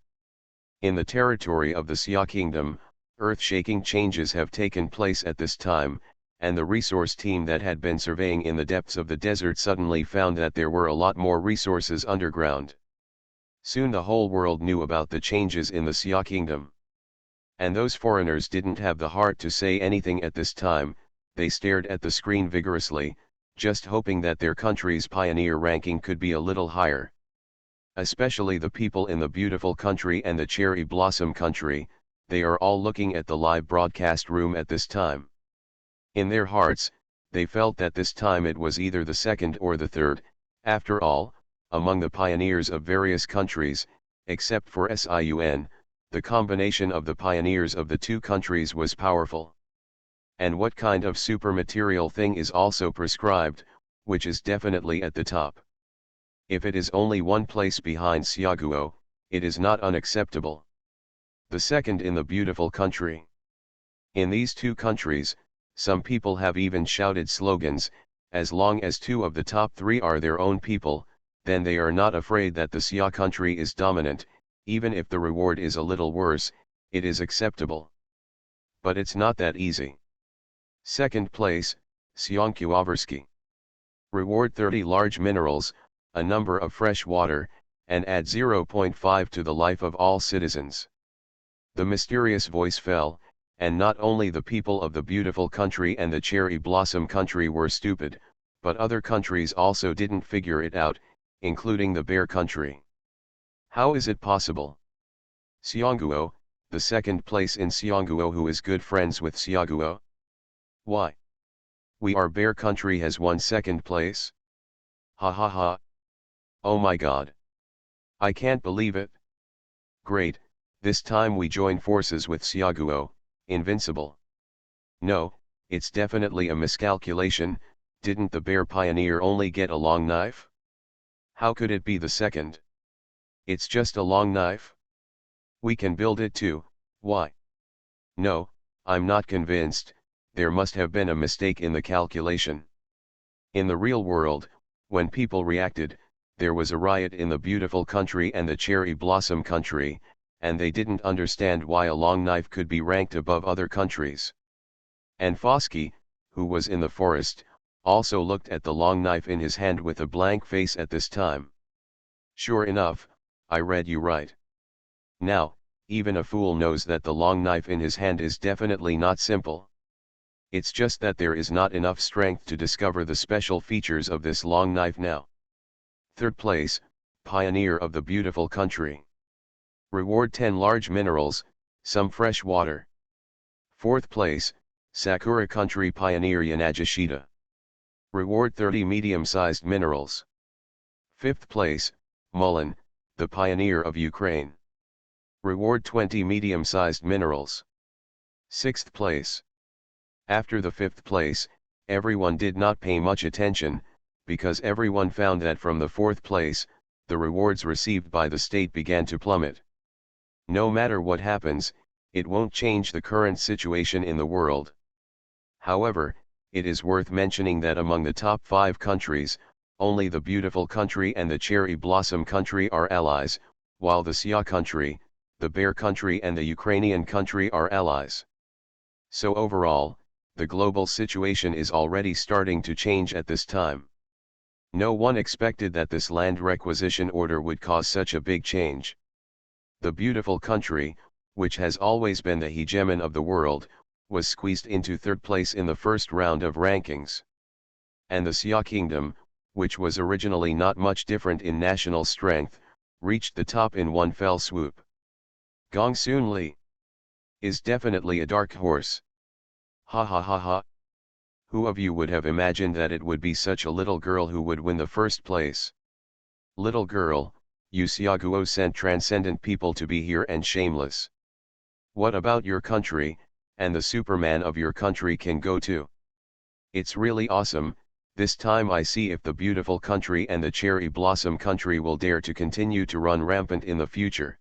In the territory of the Xia Kingdom, earth-shaking changes have taken place at this time, and the resource team that had been surveying in the depths of the desert suddenly found that there were a lot more resources underground. Soon the whole world knew about the changes in the Xia Kingdom. And those foreigners didn't have the heart to say anything at this time. They stared at the screen vigorously, just hoping that their country's pioneer ranking could be a little higher. Especially the people in the beautiful country and the cherry blossom country, they are all looking at the live broadcast room at this time. In their hearts, they felt that this time it was either the second or the third. After all, among the pioneers of various countries, except for Sun, the combination of the pioneers of the 2 countries was powerful. And what kind of supermaterial thing is also prescribed, which is definitely at the top? If it is only 1 place behind Xiaguo, it is not unacceptable. The second in the beautiful country. In these 2 countries, some people have even shouted slogans, as long as 2 of the top 3 are their own people, then they are not afraid that the Xia country is dominant. Even if the reward is a little worse, it is acceptable. But it's not that easy. Second place, Xiongqiaversky. Reward 30 large minerals, a number of fresh water, and add 0.5 to the life of all citizens. The mysterious voice fell, and not only the people of the beautiful country and the cherry blossom country were stupid, but other countries also didn't figure it out, including the bear country. How is it possible? Xiongguo, the second place in Xiongguo, who is good friends with Xiaguo? Why? We are bear country has won second place? Ha ha ha. Oh my God. I can't believe it. Great, this time we join forces with Xiaguo, invincible. No, it's definitely a miscalculation. Didn't the bear pioneer only get a long knife? How could it be the second? It's just a long knife? We can build it too, why? No, I'm not convinced. There must have been a mistake in the calculation. In the real world, when people reacted, there was a riot in the beautiful country and the cherry blossom country, and they didn't understand why a long knife could be ranked above other countries. And Foskey, who was in the forest, also looked at the long knife in his hand with a blank face at this time. Sure enough, I read you right. Now, even a fool knows that the long knife in his hand is definitely not simple. It's just that there is not enough strength to discover the special features of this long knife now. Third place, Pioneer of the Beautiful Country. Reward 10 large minerals, some fresh water. Fourth place, Sakura Country Pioneer Yanagishita. Reward 30 medium-sized minerals. Fifth place, Mullen, the Pioneer of Ukraine. Reward 20 medium-sized minerals. Sixth place. After the fifth place, everyone did not pay much attention, because everyone found that from the fourth place, the rewards received by the state began to plummet. No matter what happens, it won't change the current situation in the world. However, it is worth mentioning that among the top 5 countries, only the Beautiful Country and the Cherry Blossom Country are allies, while the Xia Country, the Bear Country and the Ukrainian Country are allies. So overall, the global situation is already starting to change at this time. No one expected that this land requisition order would cause such a big change. The Beautiful Country, which has always been the hegemon of the world, was squeezed into third place in the first round of rankings. And the Xia Kingdom, which was originally not much different in national strength, reached the top in one fell swoop. Gongsunli is definitely a dark horse. Ha ha ha ha. Who of you would have imagined that it would be such a little girl who would win the first place? Little girl, you Xiaguo sent transcendent people to be here and shameless. What about your country, and the Superman of your country can go too? It's really awesome. This time I see if the Beautiful Country and the Cherry Blossom Country will dare to continue to run rampant in the future.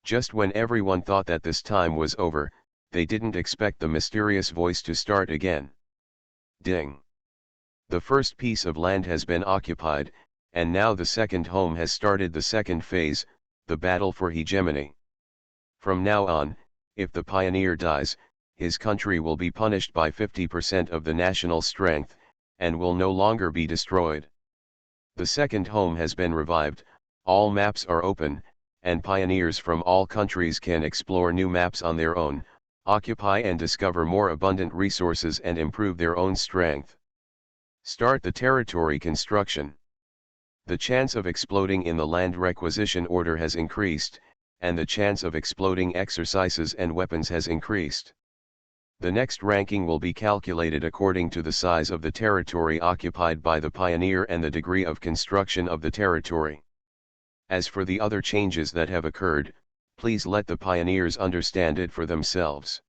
Just when everyone thought that this time was over, they didn't expect the mysterious voice to start again. Ding! The first piece of land has been occupied, and now the second home has started the second phase, the battle for hegemony. From now on, if the pioneer dies, his country will be punished by 50% of the national strength, and will no longer be destroyed. The second home has been revived, all maps are open, and pioneers from all countries can explore new maps on their own, occupy and discover more abundant resources and improve their own strength. Start the territory construction. The chance of exploding in the land requisition order has increased, and the chance of exploding exercises and weapons has increased. The next ranking will be calculated according to the size of the territory occupied by the pioneer and the degree of construction of the territory. As for the other changes that have occurred, please let the pioneers understand it for themselves.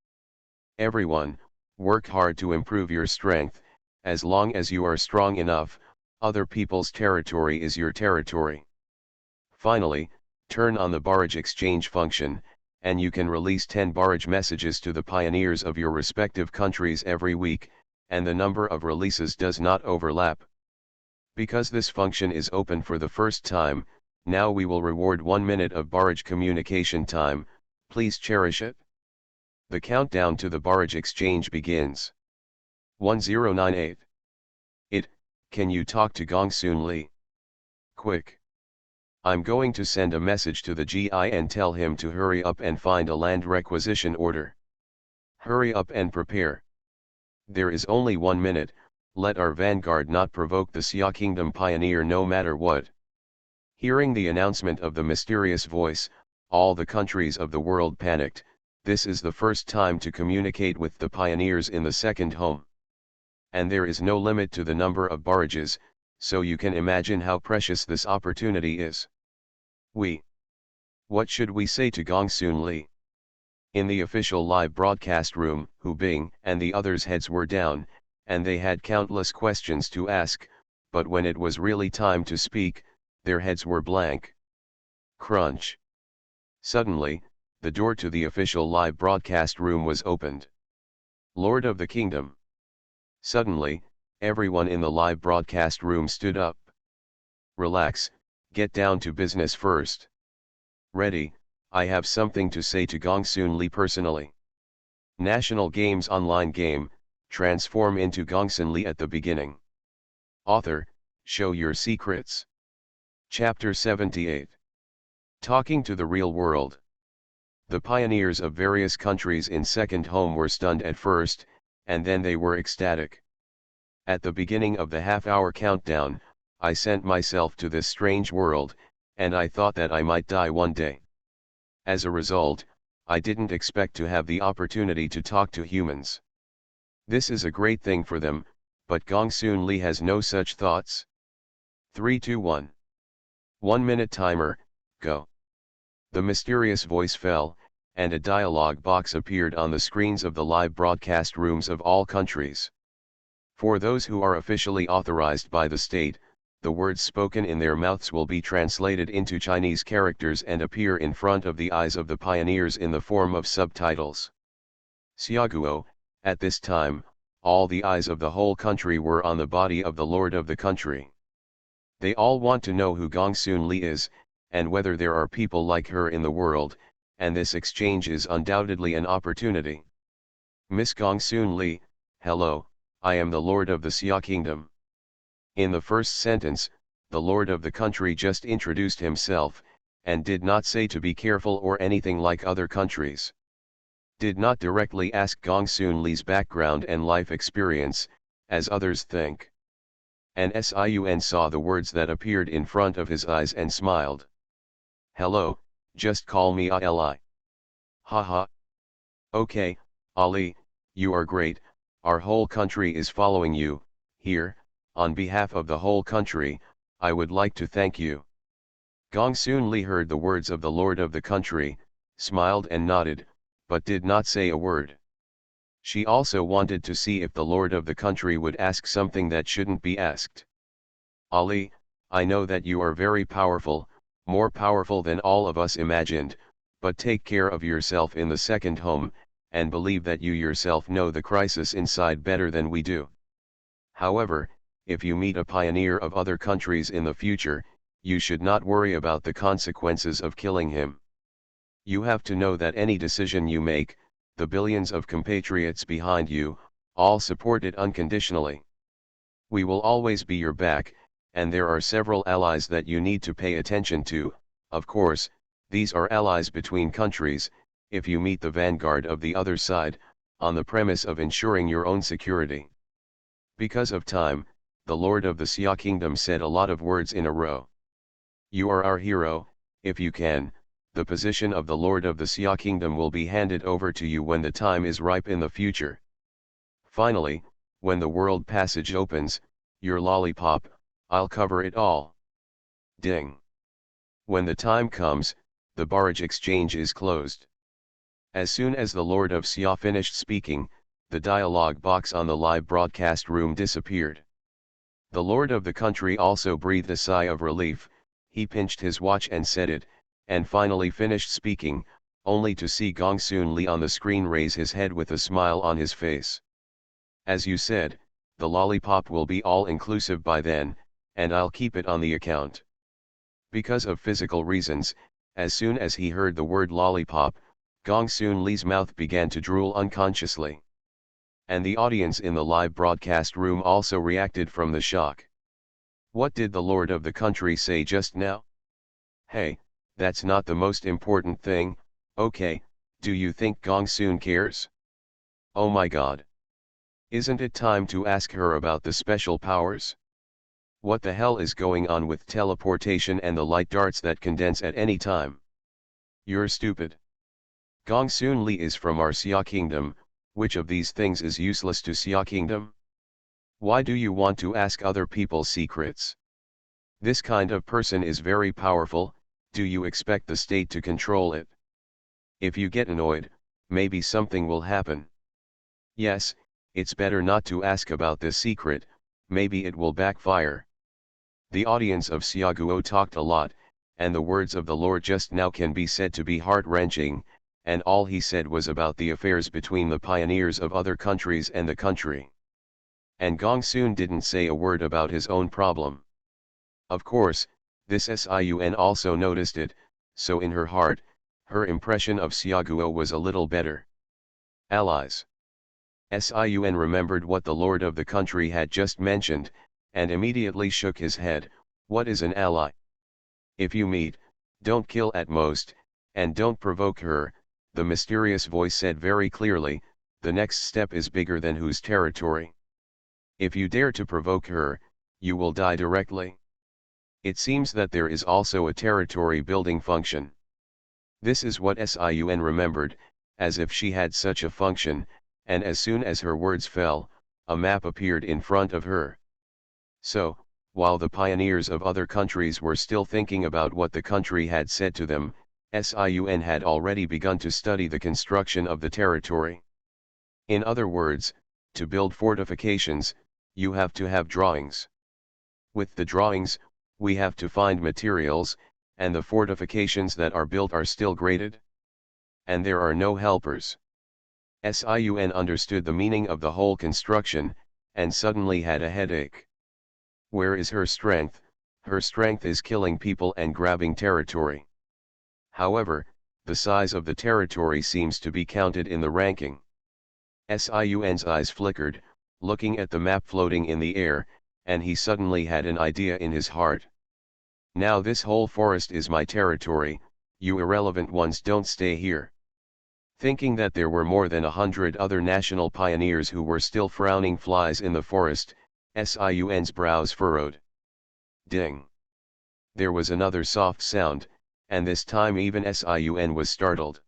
Everyone, work hard to improve your strength. As long as you are strong enough, other people's territory is your territory. Finally, turn on the barrage exchange function, and you can release 10 barrage messages to the pioneers of your respective countries every week, and the number of releases does not overlap. Because this function is open for the first time, now we will reward 1 minute of barrage communication time. Please cherish it. The countdown to the barrage exchange begins. 1098. Can you talk to Gongsunli? Quick. I'm going to send a message to the GI and tell him to hurry up and find a land requisition order. Hurry up and prepare. There is only 1 minute, let our vanguard not provoke the Xia Kingdom pioneer no matter what. Hearing the announcement of the mysterious voice, all the countries of the world panicked. This is the first time to communicate with the pioneers in the second home. And there is no limit to the number of barrages, so you can imagine how precious this opportunity is. What should we say to Gongsunli? In the official live broadcast room, Hu Bing and the others' heads were down, and they had countless questions to ask, but when it was really time to speak, their heads were blank. Crunch. Suddenly, the door to the official live broadcast room was opened. Lord of the Kingdom. Suddenly, everyone in the live broadcast room stood up. Relax, get down to business first. Ready, I have something to say to Gongsunli personally. National Games online game, transform into Gongsunli at the beginning. Author, show your secrets. Chapter 78. Talking to the real world. The pioneers of various countries in Second Home were stunned at first, and then they were ecstatic. At the beginning of the half-hour countdown, I sent myself to this strange world, and I thought that I might die one day. As a result, I didn't expect to have the opportunity to talk to humans. This is a great thing for them, but Gongsunli has no such thoughts. 3, 2, 1. 1 minute timer, go. The mysterious voice fell, and a dialogue box appeared on the screens of the live broadcast rooms of all countries. For those who are officially authorized by the state, the words spoken in their mouths will be translated into Chinese characters and appear in front of the eyes of the pioneers in the form of subtitles. Xiaoguo, at this time, all the eyes of the whole country were on the body of the lord of the country. They all want to know who Gongsunli is, and whether there are people like her in the world, and this exchange is undoubtedly an opportunity. Miss Gongsunli, hello, I am the lord of the Xia kingdom. In the first sentence, the lord of the country just introduced himself, and did not say to be careful or anything like other countries. Did not directly ask Gongsunli's background and life experience, as others think. And Sun saw the words that appeared in front of his eyes and smiled. Hello, just call me Ali. Haha. Okay, Ali, you are great, our whole country is following you. Here, on behalf of the whole country, I would like to thank you. Gongsunli heard the words of the lord of the country, smiled and nodded, but did not say a word. She also wanted to see if the lord of the country would ask something that shouldn't be asked. Ali, I know that you are very powerful, more powerful than all of us imagined, but take care of yourself in the second home, and believe that you yourself know the crisis inside better than we do. However, if you meet a pioneer of other countries in the future, you should not worry about the consequences of killing him. You have to know that any decision you make, the billions of compatriots behind you, all support it unconditionally. We will always be your back, and there are several allies that you need to pay attention to. Of course, these are allies between countries. If you meet the vanguard of the other side, on the premise of ensuring your own security. Because of time, the lord of the Xia kingdom said a lot of words in a row. You are our hero. If you can, the position of the lord of the Xia kingdom will be handed over to you when the time is ripe in the future. Finally, when the world passage opens, your lollipop, I'll cover it all. Ding. When the time comes, the barrage exchange is closed. As soon as the lord of Xia finished speaking, the dialogue box on the live broadcast room disappeared. The lord of the country also breathed a sigh of relief. He pinched his watch and set it, and finally finished speaking, only to see Gongsunli on the screen raise his head with a smile on his face. As you said, the lollipop will be all-inclusive by then, and I'll keep it on the account. Because of physical reasons, as soon as he heard the word lollipop, Gongsunli's mouth began to drool unconsciously. And the audience in the live broadcast room also reacted from the shock. What did the lord of the country say just now? Hey, that's not the most important thing. Okay, do you think Gongsun cares? Oh my god. Isn't it time to ask her about the special powers? What the hell is going on with teleportation and the light darts that condense at any time? You're stupid. Gongsunli is from our Xia kingdom. Which of these things is useless to Xia kingdom? Why do you want to ask other people's secrets? This kind of person is very powerful. Do you expect the state to control it? If you get annoyed, maybe something will happen. Yes, it's better not to ask about this secret, maybe it will backfire. The audience of Xiaoguo talked a lot, and the words of the Lord just now can be said to be heart-wrenching, and all he said was about the affairs between the pioneers of other countries and the country. And Gongsun didn't say a word about his own problem. Of course, this Sun also noticed it, so in her heart, Her impression of Xiaoguo was a little better. Allies. Sun remembered what the lord of the country had just mentioned, and immediately shook his head. What is an ally? If you meet, don't kill at most, and don't provoke her, the mysterious voice said very clearly. The next step is bigger than whose territory. If you dare to provoke her, you will die directly. It seems that there is also a territory building function. This is what Sun remembered, as if she had such a function, and as soon as her words fell, a map appeared in front of her. So, while the pioneers of other countries were still thinking about what the country had said to them, Sun had already begun to study the construction of the territory. In other words, to build fortifications, you have to have drawings. With the drawings, we have to find materials, and the fortifications that are built are still graded. And there are no helpers. Sun understood the meaning of the whole construction, and suddenly had a headache. Where is her strength? Her strength is killing people and grabbing territory. However, the size of the territory seems to be counted in the ranking. Sun's eyes flickered, looking at the map floating in the air, and he suddenly had an idea in his heart. Now this whole forest is my territory, you irrelevant ones don't stay here. Thinking that there were more than 100 other national pioneers who were still frowning flies in the forest, Sun's brows furrowed. Ding! There was another soft sound, and this time even Sun was startled.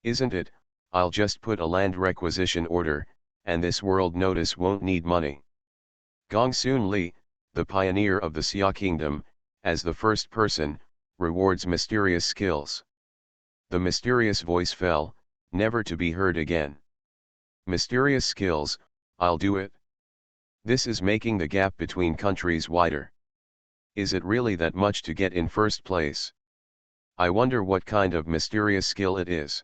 Isn't it? I'll just put a land requisition order, and this world notice won't need money. Gongsunli, the pioneer of the Xia kingdom, as the first person, rewards mysterious skills. The mysterious voice fell, never to be heard again. Mysterious skills, I'll do it. This is making the gap between countries wider. Is it really that much to get in first place? I wonder what kind of mysterious skill it is.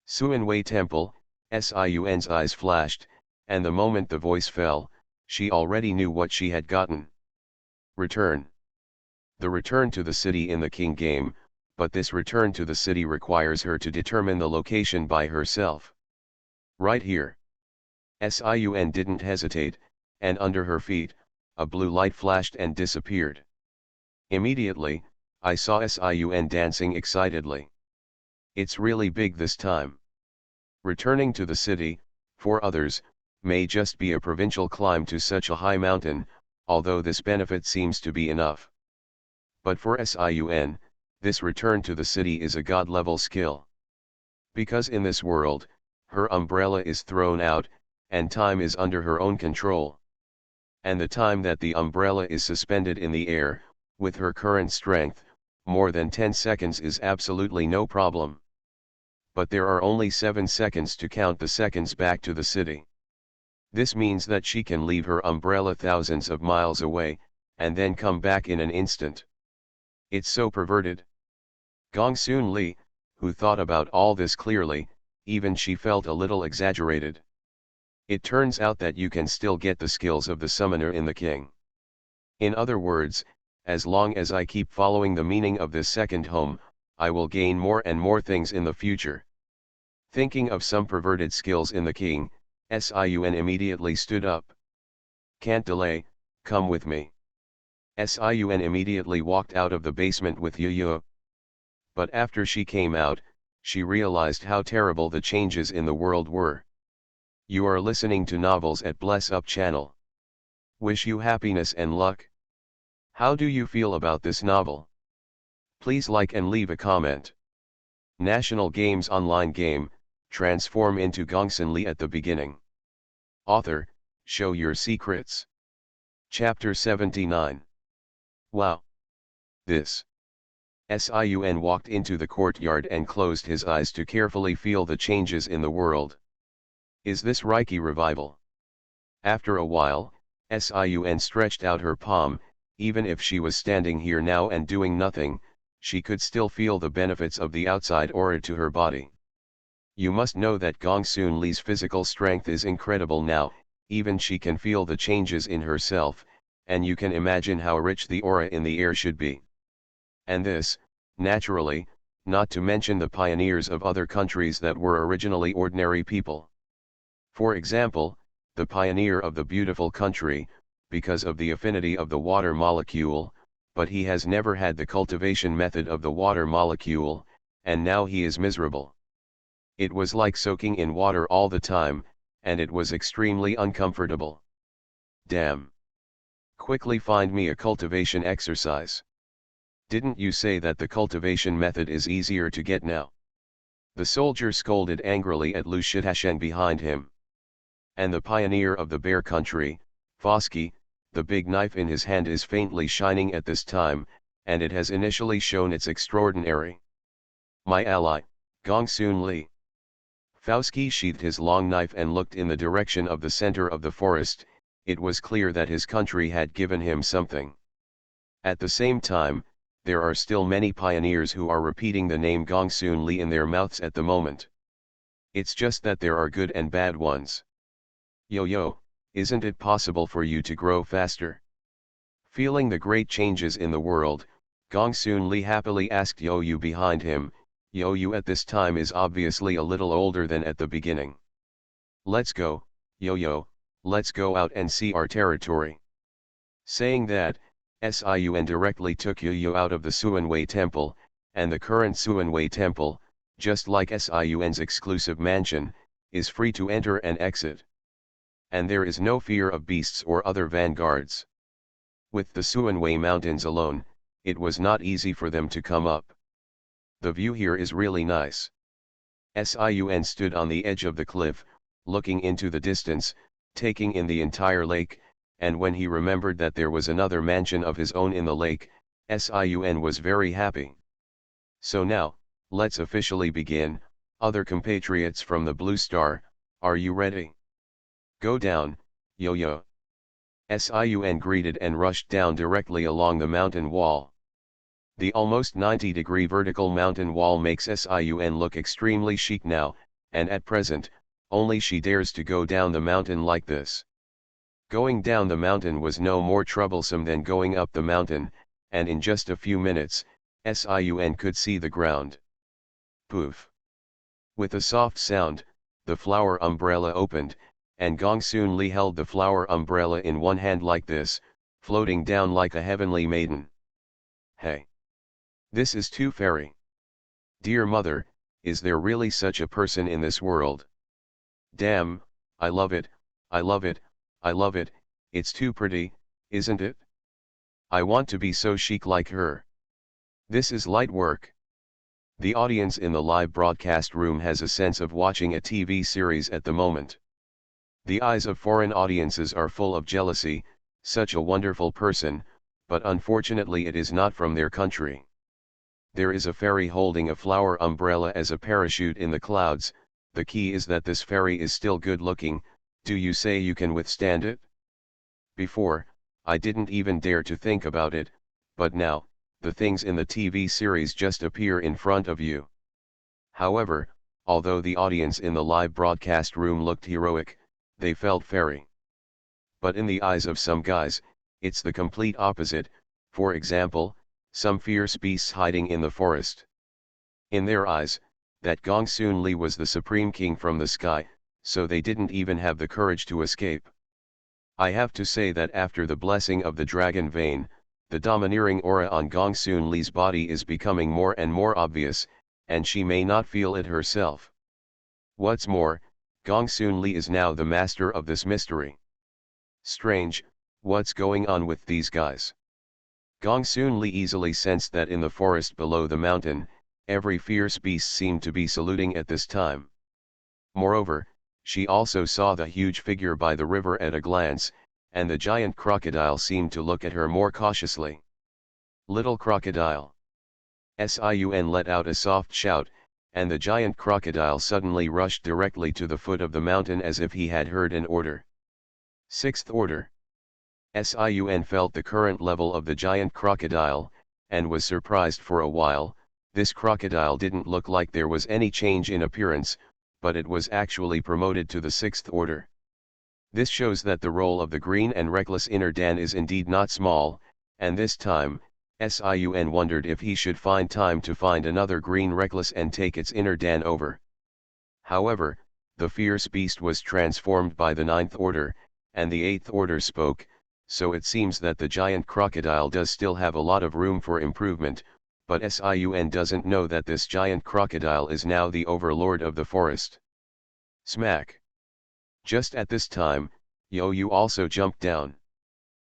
Suanwei Temple, Sun's eyes flashed, and the moment the voice fell, she already knew what she had gotten. Return. The return to the city in the king game, but this return to the city requires her to determine the location by herself. Right here. Sun didn't hesitate, and under her feet, a blue light flashed and disappeared. Immediately, I saw Sun dancing excitedly. It's really big this time. Returning to the city, for others, may just be a provincial climb to such a high mountain, although this benefit seems to be enough. But for Sun, this return to the city is a god-level skill. Because in this world, her umbrella is thrown out, and time is under her own control. And the time that the umbrella is suspended in the air, with her current strength, more than 10 seconds is absolutely no problem. But there are only 7 seconds to count the seconds back to the city. This means that she can leave her umbrella thousands of miles away, and then come back in an instant. It's so perverted. Gongsunli, who thought about all this clearly, even she felt a little exaggerated. It turns out that you can still get the skills of the summoner in the king. In other words, as long as I keep following the meaning of this second home, I will gain more and more things in the future. Thinking of some perverted skills in the king, Sun immediately stood up. Can't delay, come with me. Sun immediately walked out of the basement with Yu. But after she came out, she realized how terrible the changes in the world were. You are listening to novels at Bless Up channel. Wish you happiness and luck. How do you feel about this novel? Please like and leave a comment. National Games online game, transform into Gongsunli at the beginning. Author, show your secrets. Chapter 79. Wow! This. Sun walked into the courtyard and closed his eyes to carefully feel the changes in the world. Is this Reiki revival? After a while, Sun stretched out her palm. Even if she was standing here now and doing nothing, she could still feel the benefits of the outside aura to her body. You must know that Gongsunli's physical strength is incredible now, even she can feel the changes in herself, and you can imagine how rich the aura in the air should be. And this, naturally, not to mention the pioneers of other countries that were originally ordinary people. For example, the pioneer of the beautiful country, because of the affinity of the water molecule, but he has never had the cultivation method of the water molecule, and now he is miserable. It was like soaking in water all the time, and it was extremely uncomfortable. Damn. Quickly find me a cultivation exercise. Didn't you say that the cultivation method is easier to get now? The soldier scolded angrily at Lu Shitasheng behind him. And the pioneer of the bear country, Foskey, the big knife in his hand is faintly shining at this time, and it has initially shown its extraordinary. My ally, Gongsunli. Foskey sheathed his long knife and looked in the direction of the center of the forest. It was clear that his country had given him something. At the same time, there are still many pioneers who are repeating the name Gongsunli in their mouths at the moment. It's just that there are good and bad ones. Yo, isn't it possible for you to grow faster? Feeling the great changes in the world, Gongsunli happily asked Yo behind him. Yo at this time is obviously a little older than at the beginning. Let's go, Yo, let's go out and see our territory. Saying that, Sun directly took Yo out of the Suanwei temple, and the current Suanwei temple, just like Sun's exclusive mansion, is free to enter and exit. And there is no fear of beasts or other vanguards. With the Suanwei mountains alone, it was not easy for them to come up. The view here is really nice. Sun stood on the edge of the cliff, looking into the distance, taking in the entire lake, and when he remembered that there was another mansion of his own in the lake, Sun was very happy. So now, let's officially begin. Other compatriots from the Blue Star, are you ready? Go down, Yo. Sun greeted and rushed down directly along the mountain wall. The almost 90-degree vertical mountain wall makes Sun look extremely chic now, and at present, only she dares to go down the mountain like this. Going down the mountain was no more troublesome than going up the mountain, and in just a few minutes, Sun could see the ground. Poof! With a soft sound, the flower umbrella opened, and Gongsunli held the flower umbrella in one hand like this, floating down like a heavenly maiden. Hey! This is too fairy. Dear mother, is there really such a person in this world? Damn, I love it, I love it, I love it, it's too pretty, isn't it? I want to be so chic like her. This is light work. The audience in the live broadcast room has a sense of watching a TV series at the moment. The eyes of foreign audiences are full of jealousy, such a wonderful person, but unfortunately it is not from their country. There is a fairy holding a flower umbrella as a parachute in the clouds. The key is that this fairy is still good looking. Do you say you can withstand it? Before, I didn't even dare to think about it, but now, the things in the TV series just appear in front of you. However, although the audience in the live broadcast room looked heroic, they felt fairy. But in the eyes of some guys, it's the complete opposite. For example, some fierce beasts hiding in the forest. In their eyes, that Gongsunli was the supreme king from the sky, so they didn't even have the courage to escape. I have to say that after the blessing of the dragon vein, the domineering aura on Gongsunli's body is becoming more and more obvious, and she may not feel it herself. What's more, Gongsunli is now the master of this mystery. Strange, what's going on with these guys? Gongsunli easily sensed that in the forest below the mountain, every fierce beast seemed to be saluting at this time. Moreover, she also saw the huge figure by the river at a glance, and the giant crocodile seemed to look at her more cautiously. Little crocodile. Sun let out a soft shout, and the giant crocodile suddenly rushed directly to the foot of the mountain as if he had heard an order. Sixth order. Sun felt the current level of the giant crocodile, and was surprised for a while. This crocodile didn't look like there was any change in appearance, but it was actually promoted to the sixth order. This shows that the role of the green and reckless inner Dan is indeed not small, and this time, Sun wondered if he should find time to find another green reckless and take its inner den over. However, the fierce beast was transformed by the ninth order, and the eighth order spoke, so it seems that the giant crocodile does still have a lot of room for improvement, but Sun doesn't know that this giant crocodile is now the overlord of the forest. Smack! Just at this time, Yo-Yu also jumped down.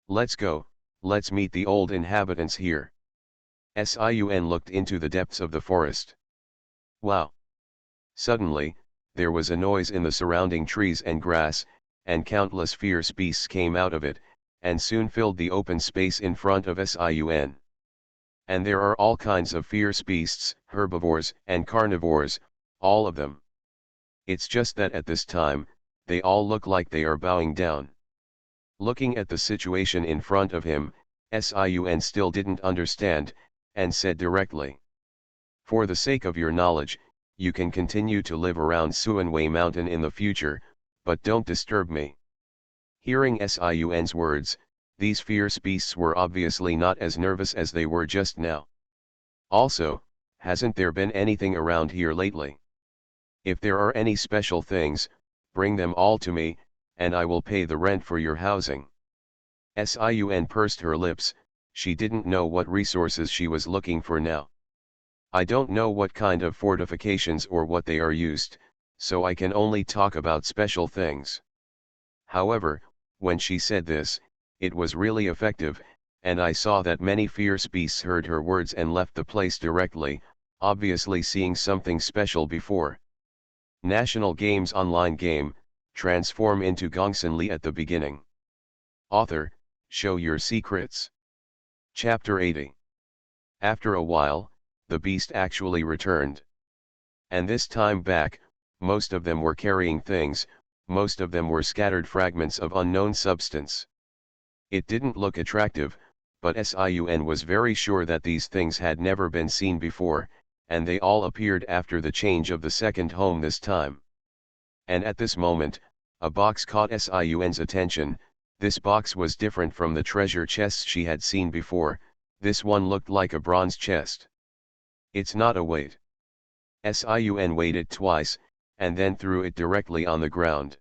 Let's go, let's meet the old inhabitants here. Sun looked into the depths of the forest. Wow! Suddenly, there was a noise in the surrounding trees and grass, and countless fierce beasts came out of it, and soon filled the open space in front of Sun. And there are all kinds of fierce beasts, herbivores and carnivores, all of them. It's just that at this time, they all look like they are bowing down. Looking at the situation in front of him, Sun still didn't understand, and said directly. For the sake of your knowledge, you can continue to live around Suanwei Mountain in the future, but don't disturb me. Hearing Sun's words, these fierce beasts were obviously not as nervous as they were just now. Also, hasn't there been anything around here lately? If there are any special things, bring them all to me, and I will pay the rent for your housing. Sun pursed her lips, she didn't know what resources she was looking for now. I don't know what kind of fortifications or what they are used, so I can only talk about special things. However, when she said this, it was really effective, and I saw that many fierce beasts heard her words and left the place directly, obviously seeing something special before. National Games online game, transform into Gongsunli at the beginning. Author, show your secrets. Chapter 80. After a while, the beast actually returned. And this time back, most of them were carrying things, most of them were scattered fragments of unknown substance. It didn't look attractive, but Sun was very sure that these things had never been seen before, and they all appeared after the change of the second home this time. And at this moment, a box caught Sun's attention. This box was different from the treasure chests she had seen before. This one looked like a bronze chest. It's not a weight. Sun weighed it twice, and then threw it directly on the ground.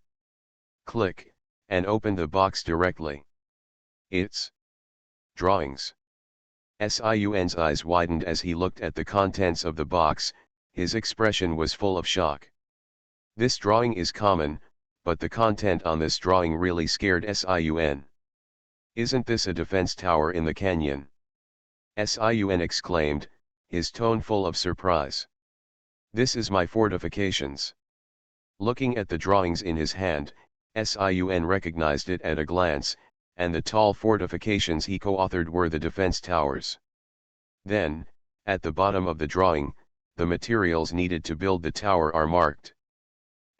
Click, and opened the box directly. It's drawings. Sun's eyes widened as he looked at the contents of the box, his expression was full of shock. This drawing is common, but the content on this drawing really scared Sun. Isn't this a defense tower in the canyon? Sun exclaimed, his tone full of surprise. This is my fortifications. Looking at the drawings in his hand, Sun recognized it at a glance, and the tall fortifications he co-authored were the defense towers. Then, at the bottom of the drawing, the materials needed to build the tower are marked.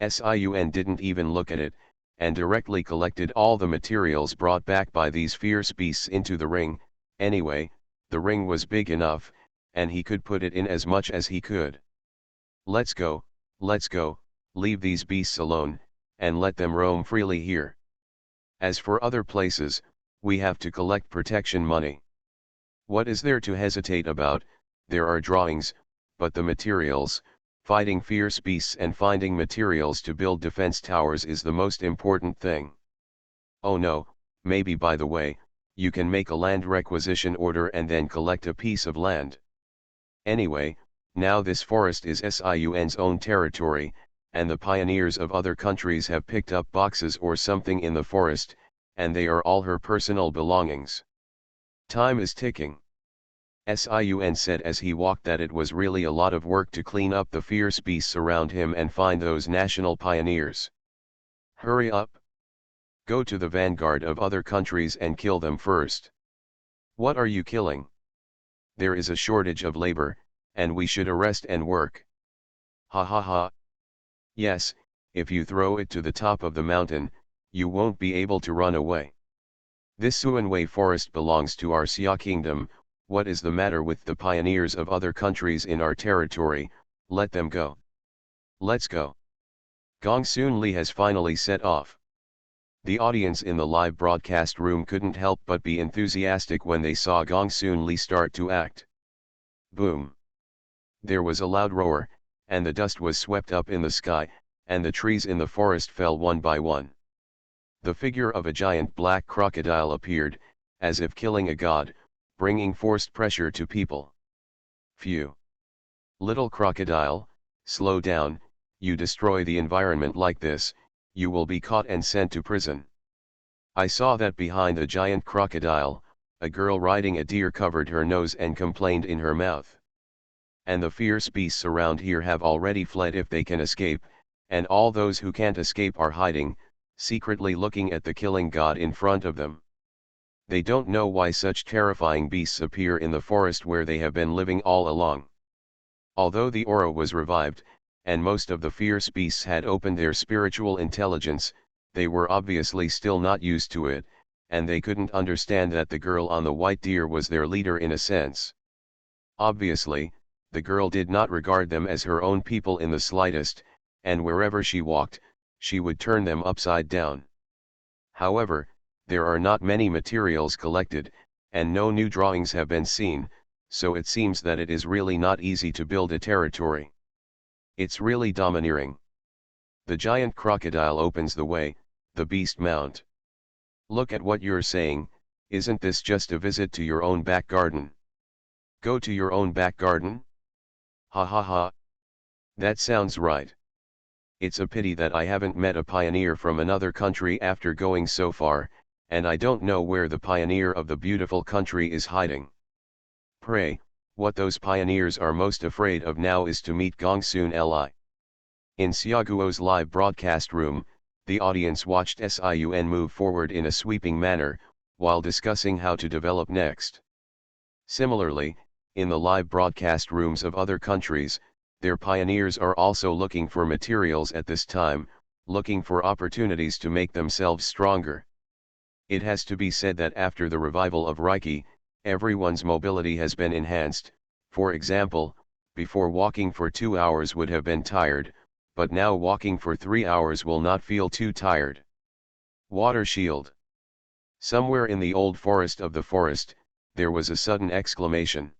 Sun didn't even look at it, and directly collected all the materials brought back by these fierce beasts into the ring. Anyway, the ring was big enough, and he could put it in as much as he could. Let's go, leave these beasts alone, and let them roam freely here. As for other places, we have to collect protection money. What is there to hesitate about? There are drawings, but the materials, fighting fierce beasts and finding materials to build defense towers is the most important thing. Oh no, maybe by the way, you can make a land requisition order and then collect a piece of land. Anyway, now this forest is Sun's own territory, and the pioneers of other countries have picked up boxes or something in the forest, and they are all her personal belongings. Time is ticking. Sun said as he walked that it was really a lot of work to clean up the fierce beasts around him and find those national pioneers. Hurry up. Go to the vanguard of other countries and kill them first. What are you killing? There is a shortage of labor, and we should arrest and work. Ha ha ha. Yes, if you throw it to the top of the mountain, you won't be able to run away. This Suanwei forest belongs to our Xia kingdom. What is the matter with the pioneers of other countries in our territory? Let them go. Let's go. Gongsunli has finally set off. The audience in the live broadcast room couldn't help but be enthusiastic when they saw Gongsunli start to act. Boom! There was a loud roar, and the dust was swept up in the sky, and the trees in the forest fell one by one. The figure of a giant black crocodile appeared, as if killing a god, bringing forced pressure to people. Phew! Little crocodile, slow down, you destroy the environment like this, you will be caught and sent to prison. I saw that behind the giant crocodile, a girl riding a deer covered her nose and complained in her mouth. And the fierce beasts around here have already fled if they can escape, and all those who can't escape are hiding, secretly looking at the killing god in front of them. They don't know why such terrifying beasts appear in the forest where they have been living all along. Although the aura was revived, and most of the fierce beasts had opened their spiritual intelligence, they were obviously still not used to it, and they couldn't understand that the girl on the white deer was their leader in a sense. Obviously, the girl did not regard them as her own people in the slightest, and wherever she walked, she would turn them upside down. However, there are not many materials collected, and no new drawings have been seen, so it seems that it is really not easy to build a territory. It's really domineering. The giant crocodile opens the way, the beast mount. Look at what you're saying, isn't this just a visit to your own back garden? Go to your own back garden? Ha ha ha. That sounds right. It's a pity that I haven't met a pioneer from another country after going so far, and I don't know where the pioneer of the beautiful country is hiding. Pray, what those pioneers are most afraid of now is to meet Gongsunli. In Xiaoguo's live broadcast room, the audience watched Sun move forward in a sweeping manner, while discussing how to develop next. Similarly, in the live broadcast rooms of other countries, their pioneers are also looking for materials at this time, looking for opportunities to make themselves stronger. It has to be said that after the revival of Reiki, everyone's mobility has been enhanced. For example, before walking for 2 hours would have been tired, but now walking for 3 hours will not feel too tired. Water shield. Somewhere in the old forest of the forest, there was a sudden exclamation.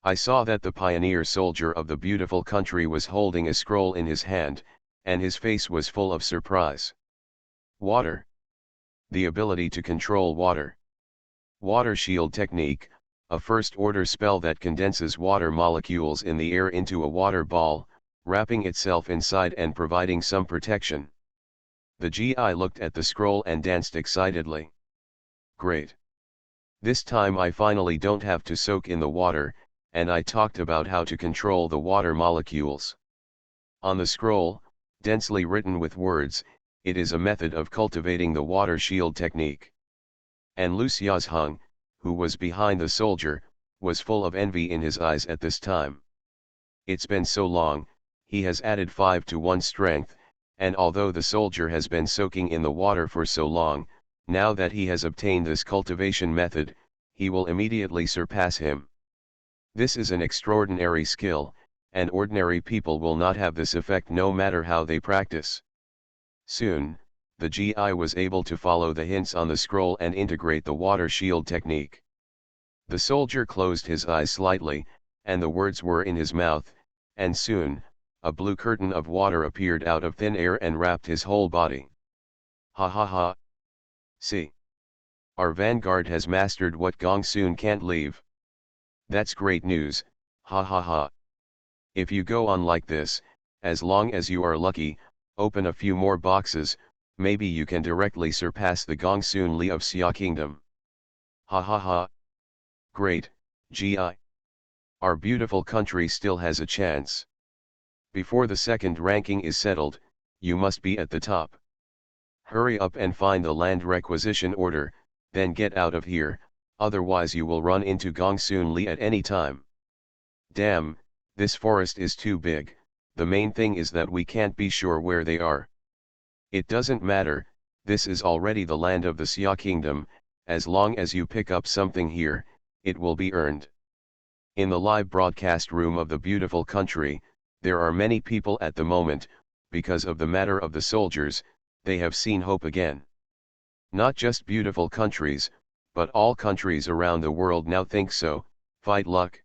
I saw that the pioneer soldier of the beautiful country was holding a scroll in his hand, and his face was full of surprise. Water. The ability to control water. Water shield technique, a first-order spell that condenses water molecules in the air into a water ball, wrapping itself inside and providing some protection. The GI looked at the scroll and danced excitedly. Great. This time I finally don't have to soak in the water, and I talked about how to control the water molecules. On the scroll, densely written with words, it is a method of cultivating the water shield technique. And Lu Xiaozheng, who was behind the soldier, was full of envy in his eyes at this time. It's been so long, he has added 5 to 1 strength, and although the soldier has been soaking in the water for so long, now that he has obtained this cultivation method, he will immediately surpass him. This is an extraordinary skill, and ordinary people will not have this effect no matter how they practice. Soon, the GI was able to follow the hints on the scroll and integrate the water shield technique. The soldier closed his eyes slightly, and the words were in his mouth, and soon, a blue curtain of water appeared out of thin air and wrapped his whole body. Ha ha ha. See. Our vanguard has mastered what Gongsun can't leave. That's great news, ha ha ha. If you go on like this, as long as you are lucky, open a few more boxes, maybe you can directly surpass the Gongsunli of Xia Kingdom. Ha ha ha. Great, GI. Our beautiful country still has a chance. Before the second ranking is settled, you must be at the top. Hurry up and find the land requisition order, then get out of here, otherwise you will run into Gongsunli at any time. Damn, this forest is too big, the main thing is that we can't be sure where they are. It doesn't matter, this is already the land of the Xia Kingdom, as long as you pick up something here, it will be earned. In the live broadcast room of the beautiful country, there are many people at the moment, because of the matter of the soldiers, they have seen hope again. Not just beautiful countries, but all countries around the world now think so. Fight luck.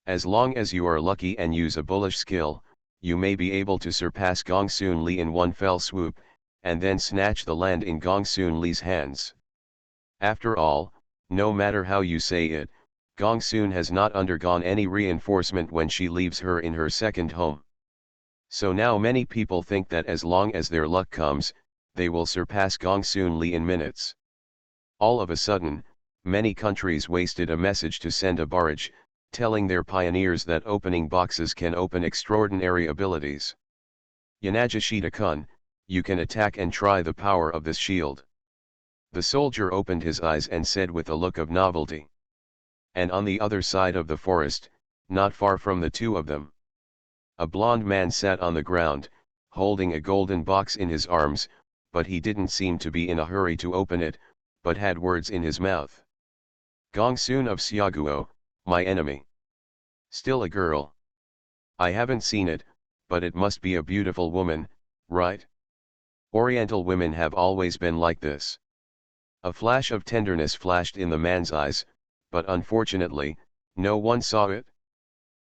As long as you are lucky and use a bullish skill, you may be able to surpass Gongsunli in one fell swoop, and then snatch the land in Gongsunli's hands. After all, no matter how you say it, Gongsun has not undergone any reinforcement when she leaves her in her second home. So now many people think that as long as their luck comes, they will surpass Gongsunli in minutes. All of a sudden, many countries wasted a message to send a barrage, telling their pioneers that opening boxes can open extraordinary abilities. Yanajishita-kun, you can attack and try the power of this shield. The soldier opened his eyes and said with a look of novelty. And on the other side of the forest, not far from the two of them, a blond man sat on the ground, holding a golden box in his arms, but he didn't seem to be in a hurry to open it, but had words in his mouth. Gongsun of Xiaguo, my enemy. Still a girl. I haven't seen it, but it must be a beautiful woman, right? Oriental women have always been like this. A flash of tenderness flashed in the man's eyes, but unfortunately, no one saw it.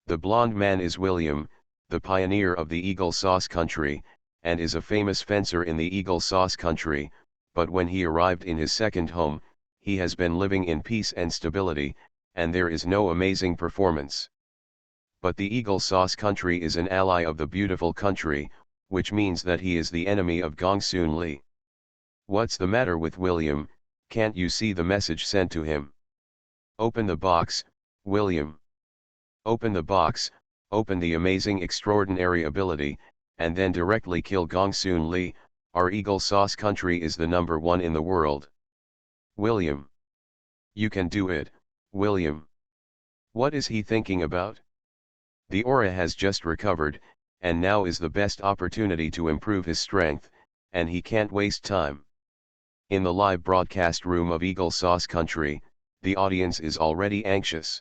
The blond man is William, the pioneer of the Eagle Sauce country, and is a famous fencer in the Eagle Sauce country, but when he arrived in his second home, he has been living in peace and stability, and there is no amazing performance. But the Eagle Sauce country is an ally of the beautiful country, which means that he is the enemy of Gongsunli. What's the matter with William? Can't you see the message sent to him? Open the box, William. Open the box, open the amazing extraordinary ability, and then directly kill Gongsunli. Our Eagle Sauce country is the #1 in the world. William. You can do it, William. What is he thinking about? The aura has just recovered, and now is the best opportunity to improve his strength, and he can't waste time. In the live broadcast room of Eagle Sauce country, the audience is already anxious.